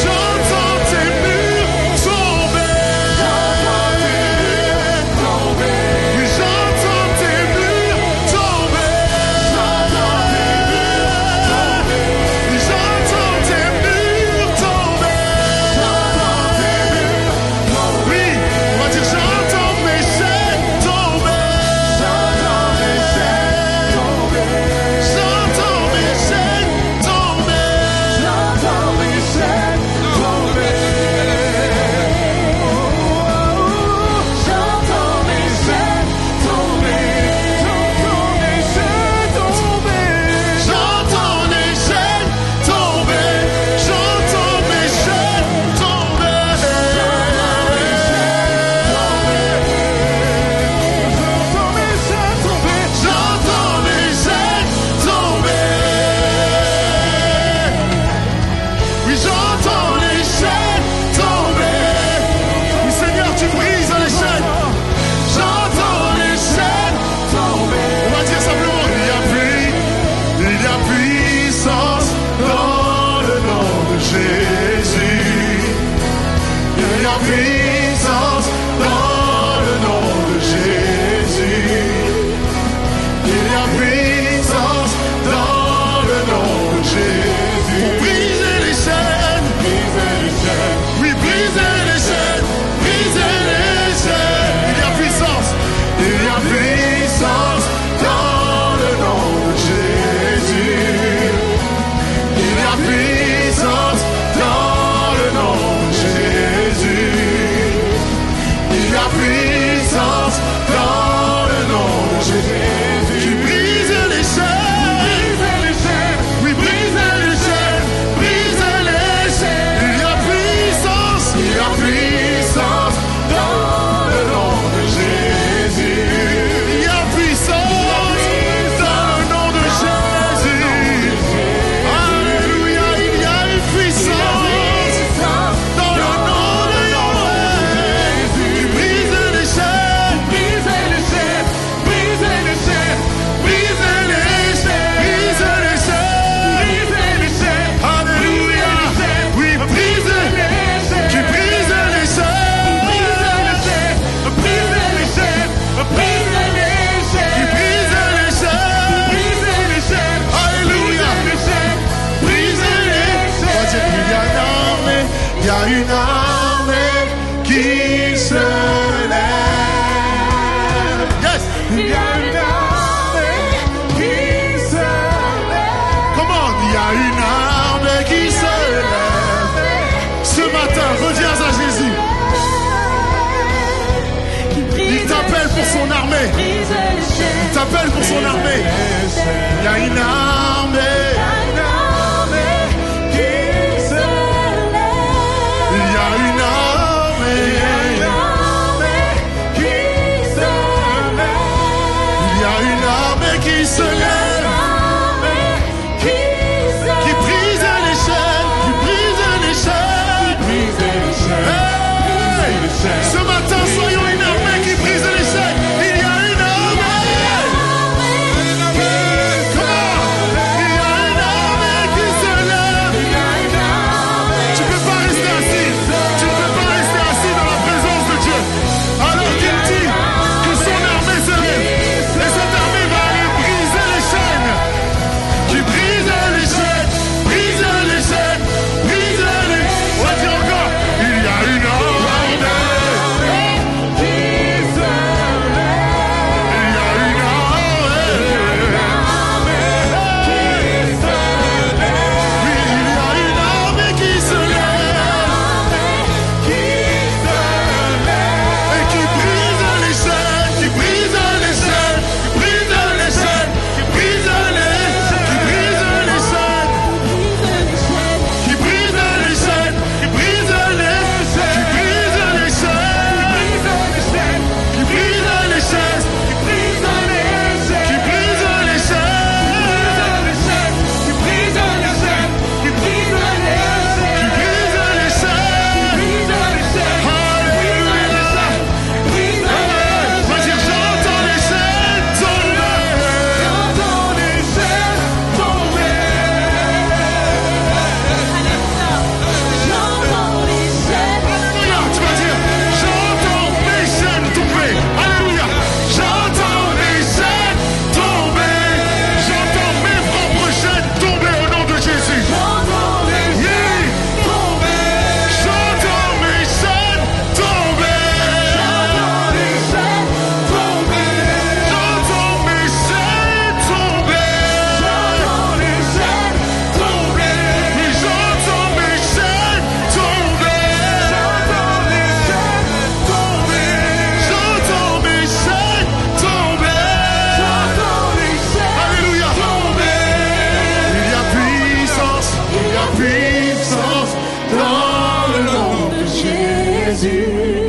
[SPEAKER 2] J'entends tes murs tomber.
[SPEAKER 7] J'entends les murs tomber.
[SPEAKER 2] Oui, j'entends tes murs tomber.
[SPEAKER 7] J'entends les murs tomber.
[SPEAKER 2] Oui, j'entends tes murs tomber.
[SPEAKER 7] J'entends les murs tomber.
[SPEAKER 2] Oui, on va dire j'entends mes chaînes tomber.
[SPEAKER 7] J'entends les chaînes tomber.
[SPEAKER 2] J'entends mes chaînes tomber.
[SPEAKER 7] J'entends les chaînes tomber. J'entends les chaînes tomber. J'entends les chaînes tomber.
[SPEAKER 2] J'entends les chaînes tomber. J'entends mes chaînes tomber. J'entends les chaînes tomber. Oui, j'entends les chaînes tomber. Oui, Seigneur, tu brises les chaînes. J'entends les chaînes tomber. On va dire simplement, il y a puissance dans le nom de Jésus. Il y a puissance dans le nom de Jésus. Il y a puissance dans le nom de Jésus. Pour briser les chaînes, oui, briser les chaînes, briser les chaînes. Il y a puissance dans le nom de Jésus. Il y a puissance dans le nom de Jésus. Il y a puissance dans le nom de Jésus. Tu brises armée. Il t'appelle pour son armée. Il y a une armée. Il y a une armée. Il y a une armée qui se lève. Qui brise les chaînes. Qui brise les chaînes. Hey! Ce matin, soyons une armée qui brise les chaînes. Il y a une armée. Come on! Il y a une armée qui se lève. Tu peux pas rester assis. Tu ne peux pas rester assis dans la présence de Dieu. Alors qu'il dit que son armée se lève. Et cette armée va aller briser les chaînes. Qui brise les chaînes. Brise les chaînes. Brise les... On va dire encore. Il y a une armée.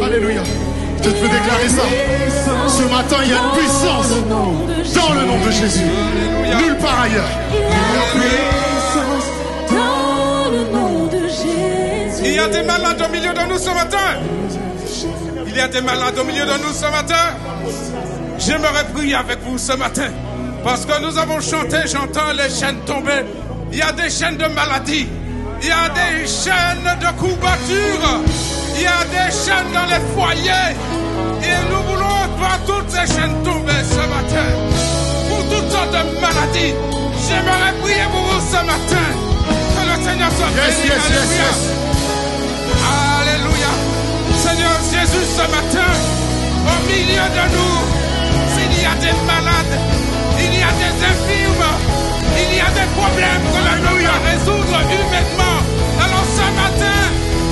[SPEAKER 2] Alléluia. Je te veux déclarer ça. Ce matin, il y a une puissance dans le nom de Jésus. Nulle part ailleurs.
[SPEAKER 5] Il y a des malades au milieu de nous ce matin. Il y a des malades au milieu de nous ce matin. J'aimerais prier avec vous ce matin. Parce que nous avons chanté, j'entends les chaînes tomber. Il y a des chaînes de maladie. Il y a des chaînes de courbatures. Il y a des chaînes dans les foyers. Et nous voulons voir toutes ces chaînes tomber ce matin. Pour toutes sortes de maladies. J'aimerais prier pour vous ce matin. Que le Seigneur soit béni. Alléluia. Alléluia. Seigneur Jésus, ce matin, au milieu de nous, s'il y a des malades, il y a des infirmes, il y a des problèmes que l'on ne peut pas résoudre humainement. Alors ce matin,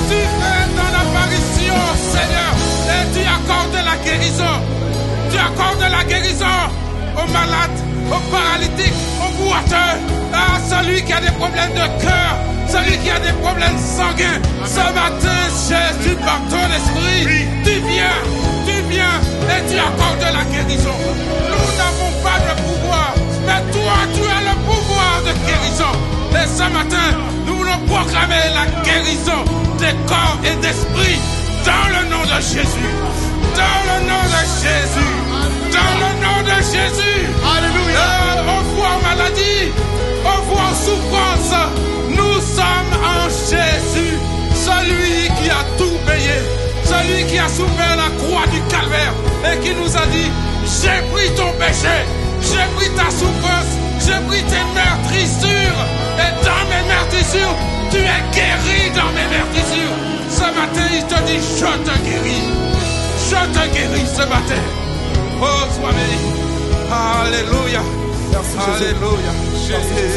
[SPEAKER 5] tu fais ton apparition, Seigneur, et tu accordes la guérison. Tu accordes la guérison aux malades, aux paralytiques, aux boiteux, à celui qui a des problèmes de cœur, celui qui a des problèmes sanguins. Ce matin, Jésus, par ton esprit, tu viens et tu accordes la guérison. Nous n'avons pas de pouvoir, mais toi, tu as le pouvoir de guérison. Et ce matin, nous voulons proclamer la guérison des corps et d'esprit dans le nom de Jésus. Dans le nom de Jésus. Dans le nom de Jésus. Alléluia. On voit maladie, on voit souffrance. Nous sommes en Jésus, celui qui a tout payé, celui qui a souffert la croix du calvaire et qui nous a dit: j'ai pris ton péché, j'ai pris ta souffrance, j'ai pris tes meurtrissures, et dans mes meurtrissures, tu es guéri dans mes meurtrissures. Ce matin, il te dit: je te guéris. Je te guéris ce matin. Oh, sois béni. Alléluia.
[SPEAKER 1] Merci Jésus.
[SPEAKER 5] Alléluia.
[SPEAKER 1] Jésus.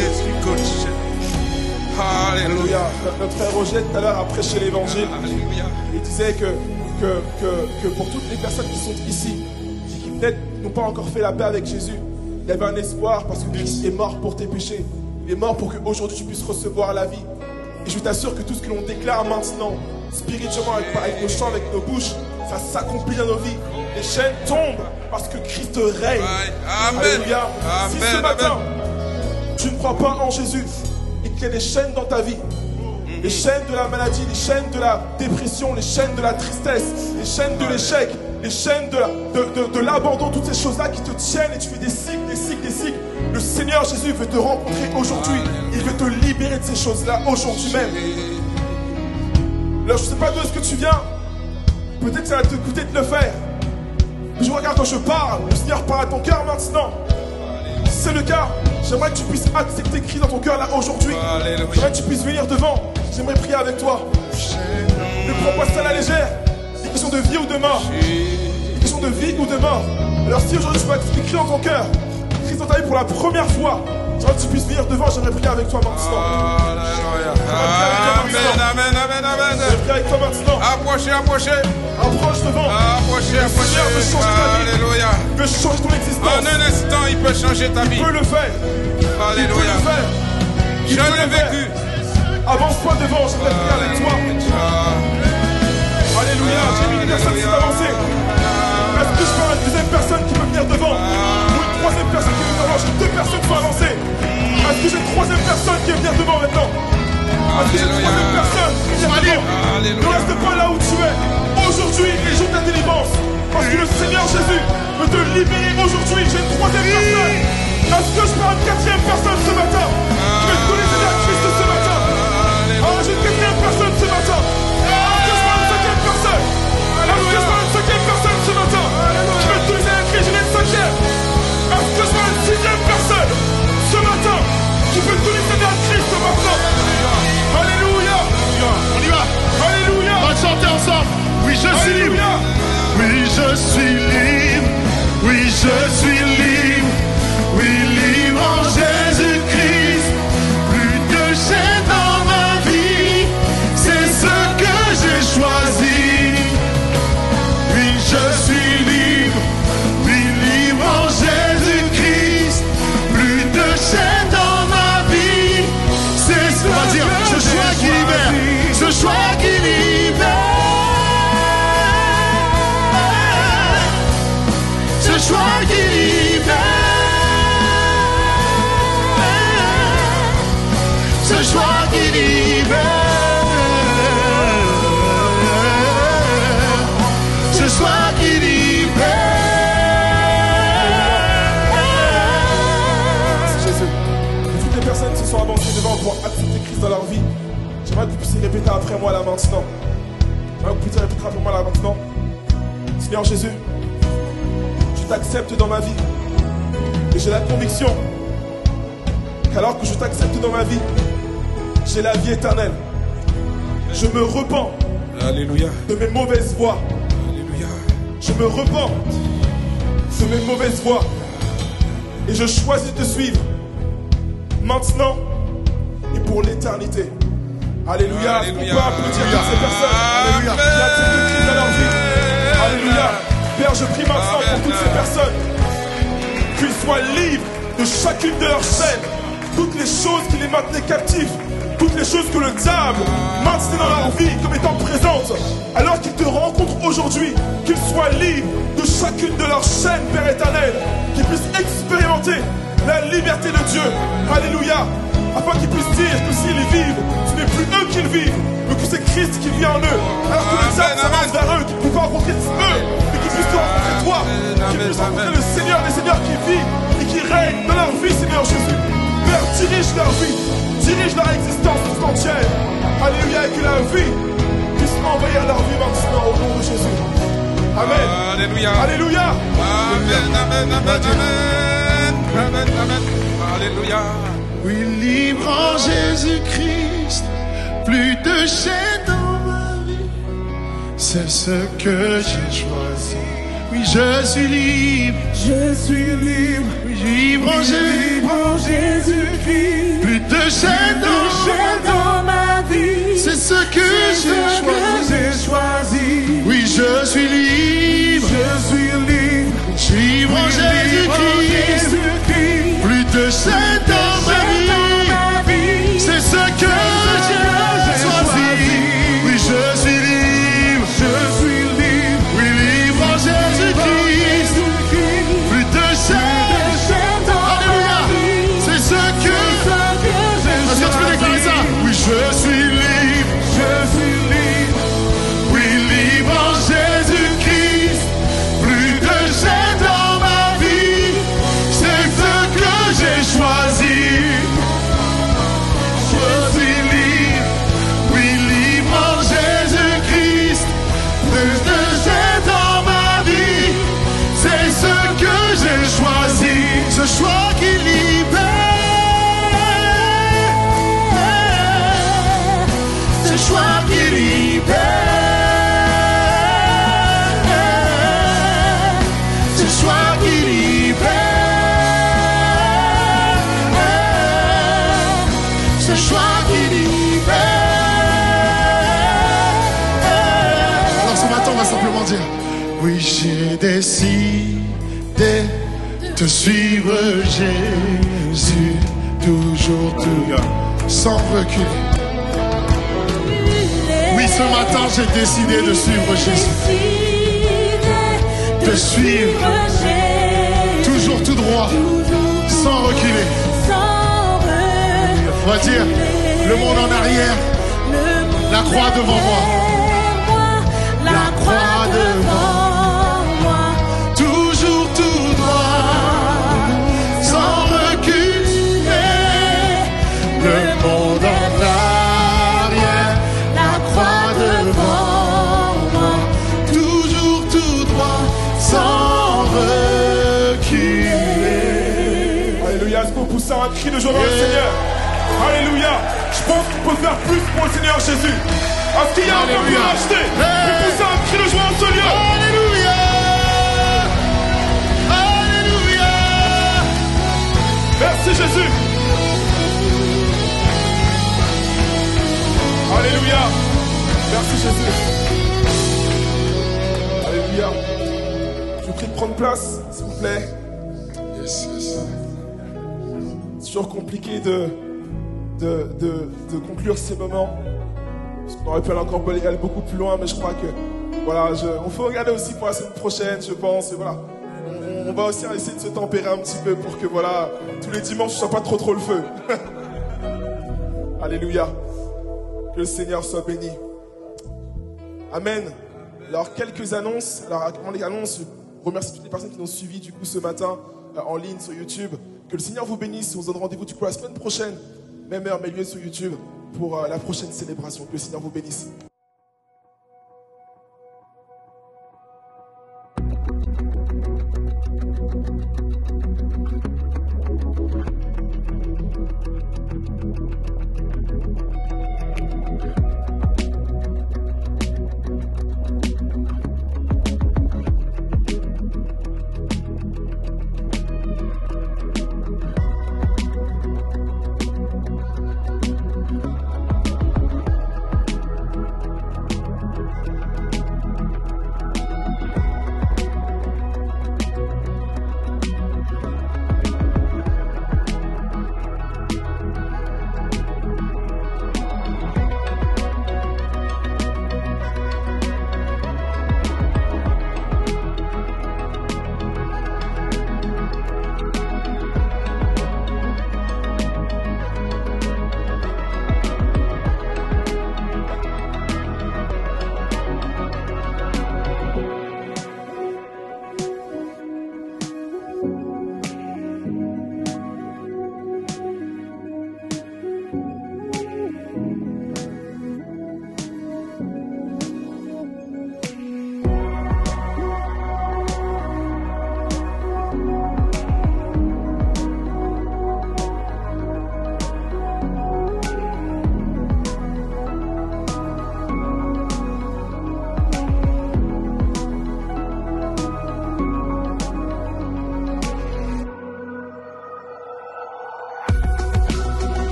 [SPEAKER 5] Alléluia.
[SPEAKER 1] Notre frère Roger tout à l'heure a prêché l'évangile.
[SPEAKER 5] Alléluia.
[SPEAKER 1] Il disait que pour toutes les personnes qui sont ici, qui peut-être n'ont pas encore fait la paix avec Jésus, il y avait un espoir parce que Christ est mort pour tes péchés. Il est mort pour qu'aujourd'hui tu puisses recevoir la vie. Et je t'assure que tout ce que l'on déclare maintenant, spirituellement, avec nos chants, avec nos bouches, ça s'accomplit dans nos vies. Les chaînes tombent parce que Christ règne.
[SPEAKER 5] Amen.
[SPEAKER 1] Alléluia. Si
[SPEAKER 5] Amen.
[SPEAKER 1] ce matin,
[SPEAKER 5] Amen.
[SPEAKER 1] tu ne crois pas en Jésus et qu'il y a des chaînes dans ta vie, les chaînes de la maladie, les chaînes de la dépression, les chaînes de la tristesse, les chaînes de l'échec, les chaînes de l'abandon, toutes ces choses-là qui te tiennent et tu fais des cycles, des cycles, des cycles. Le Seigneur Jésus veut te rencontrer aujourd'hui. Il veut te libérer de ces choses-là aujourd'hui même. Alors je ne sais pas d'où est-ce que tu viens. Peut-être que ça va te coûter de le faire. Mais je regarde quand je parle. Le Seigneur parle à ton cœur maintenant. Si c'est le cas, j'aimerais que tu puisses accepter Christ dans ton cœur là aujourd'hui. J'aimerais que tu puisses venir devant. J'aimerais prier avec toi. Ne prends pas ça à la légère. C'est une question de vie ou de mort. C'est une question de vie ou de mort. Alors si aujourd'hui tu peux accepter Christ dans ton cœur, Christ dans ta vie pour la première fois, j'aimerais que tu puisses venir devant. J'aimerais prier avec toi maintenant.
[SPEAKER 5] Amen, amen, amen.
[SPEAKER 1] J'aimerais prier avec toi maintenant.
[SPEAKER 5] Approchez, approchez.
[SPEAKER 1] Approche devant.
[SPEAKER 5] Approchez,
[SPEAKER 1] Le Seigneur veut changer ta vie.
[SPEAKER 5] Alléluia.
[SPEAKER 1] Il veut changer ton existence.
[SPEAKER 5] En un instant, il peut changer ta vie.
[SPEAKER 1] Il peut le faire. Il peut
[SPEAKER 5] Alléluia.
[SPEAKER 1] le faire.
[SPEAKER 5] Je l'ai vécu.
[SPEAKER 1] Avance-toi devant, j'aimerais prier avec toi. Alléluia, j'ai mis des personnes qui sont avancées. Est-ce que je peux avoir une deuxième personne qui peut venir devant? Ou une troisième personne qui veut venir devant? J'ai deux personnes qui sont avancées. Est-ce que j'ai une troisième personne qui veut venir devant maintenant? Est-ce que j'ai une troisième personne qui veut venir devant? Ne reste pas là où tu es. Aujourd'hui, les jours de ta délivrance. Parce que le Seigneur Jésus veut te libérer aujourd'hui. J'ai une troisième personne. Est-ce que je peux avoir une quatrième personne ce matin? Je vais te donner à Christ ce matin. Ah, j'ai une quatrième personne ce matin. Est-ce que je peux avoir une cinquième personne? Est-ce que je peux avoir une cinquième personne ce matin? Je vais te donner à Christ, j'en ai une cinquième. Est-ce que je peux avoir une sixième personne ce matin qui peut te donner à Christ ce matin? Alléluia.
[SPEAKER 2] On y va.
[SPEAKER 1] Alléluia.
[SPEAKER 2] On va chanter ensemble. Oui, je suis libre.
[SPEAKER 1] Alléluia.
[SPEAKER 2] Oui, je suis libre. Oui, je suis libre. Oui, libre en Jésus-Christ. Plus de chaînes dans ma vie. C'est ce que j'ai choisi. Oui, je suis libre. Oui, libre en Jésus-Christ. Plus de chaînes dans ma vie. C'est ce qu'on va dire. Ce choix qui libère. Ce choix qui libère. Ce choix qui libère. Ce choix qui libère. Ce choix qui libère.
[SPEAKER 1] Merci Jésus. Et toutes les personnes qui se sont avancées devant pour accepter Christ dans leur vie, j'aimerais que vous puissiez répéter après moi là maintenant. J'aimerais que vous puissiez répéter après moi là maintenant. Seigneur Jésus, je t'accepte dans ma vie. Et j'ai la conviction qu'alors que je t'accepte dans ma vie, j'ai la vie éternelle. Je me repens
[SPEAKER 5] Alléluia.
[SPEAKER 1] de mes mauvaises voies.
[SPEAKER 5] Alléluia.
[SPEAKER 1] Je me repens de mes mauvaises voies. Et je choisis de te suivre maintenant et pour l'éternité. Alléluia. Est-ce qu'on peut applaudir toutes ces personnes? Alléluia. Qui acceptent Christ dans leur vie. Alléluia. Père, je prie maintenant pour toutes ces personnes qu'ils soient libres de chacune de leurs chaînes, toutes les choses qui les maintenaient captifs, toutes les choses que le diable maintenait dans leur vie comme étant présentes, alors qu'ils te rencontrent aujourd'hui, qu'ils soient libres de chacune de leurs chaînes, Père éternel, qu'ils puissent expérimenter la liberté de Dieu. Alléluia. Afin qu'ils puissent dire que s'ils vivent, ce n'est plus eux qui vivent, mais que c'est Christ qui vit en eux. Alors que le diable s'avance vers eux, qu'ils ne peuvent pas rencontrer eux, mais qu'ils puissent te rencontrer toi, qu'ils puissent rencontrer le Seigneur des Seigneurs qui vit et qui règne dans leur vie, Seigneur Jésus. Père, dirige leur vie, dirige leur existence tout entière. Alléluia, et que la vie puisse envahir leur vie maintenant au nom de Jésus. Amen.
[SPEAKER 5] Alléluia.
[SPEAKER 1] Alléluia.
[SPEAKER 5] Amen, amen, amen, amen. Amen, amen. Alléluia.
[SPEAKER 2] Oui, libre en Jésus-Christ, plus de chaînes dans ma vie. C'est ce que j'ai choisi. Oui, je suis libre.
[SPEAKER 7] Je suis libre.
[SPEAKER 2] Oui, libre en
[SPEAKER 7] Jésus-Christ.
[SPEAKER 2] Plus de chaînes
[SPEAKER 7] dans ma vie.
[SPEAKER 2] C'est ce que j'ai choisi. Oui, je suis libre.
[SPEAKER 7] Je suis libre.
[SPEAKER 2] Je suis libre en Jésus-Christ. Plus de chaînes dans ma vie. C'est ce que j'ai choisi. Oui, je suis libre. Oui, libre en Jésus-Christ. Plus de chaînes. Alléluia. C'est ce que. Est-ce que tu peux déclarer ça? Oui, je suis libre. Oui, libre en Jésus-Christ. Plus de chaînes dans ma vie. C'est ce que j'ai choisi. Je suis libre. Oui, libre en Jésus-Christ. Plus de chaînes dans ma vie. C'est ce que j'ai choisi. Ce choix qui libère. Ce choix qui libère. Ce choix qui libère. Ce choix qui libère. Alors ce matin on va simplement dire: oui, j'ai décidé de suivre Jésus, toujours sans reculer. Oui, ce matin j'ai décidé de suivre Jésus, de suivre toujours tout droit, sans reculer. On va dire: le monde en arrière, la croix devant moi, la croix devant moi, toujours tout droit, sans reculer. Le monde en arrière, la croix devant moi, toujours tout droit, sans reculer.
[SPEAKER 1] Alléluia. Est-ce qu'on pousse un cri de joie dans le Seigneur? Alléluia. Je pense qu'on peut faire plus pour le Seigneur Jésus. Est-ce qu'il y a un peu plus à acheter? On pousse un cri de joie dans ce lieu.
[SPEAKER 2] Alléluia. Alléluia.
[SPEAKER 1] Merci Jésus. Alléluia. Merci Jésus. Alléluia. Je vous prie de prendre place, s'il vous plaît. C'est toujours compliqué de conclure ces moments. Parce qu'on aurait pu aller encore aller beaucoup plus loin, mais je crois que voilà, on faut regarder aussi pour la semaine prochaine, je pense. Et voilà, on va aussi essayer de se tempérer un petit peu pour que voilà, tous les dimanches ce soit pas trop le feu. Alléluia. Que le Seigneur soit béni. Amen. Alors quelques annonces. Alors avant les annonces, je remercie toutes les personnes qui nous ont suivis du coup ce matin en ligne sur YouTube. Que le Seigneur vous bénisse. On se donne rendez-vous du coup la semaine prochaine, même heure, même lieu sur YouTube pour la prochaine célébration. Que le Seigneur vous bénisse.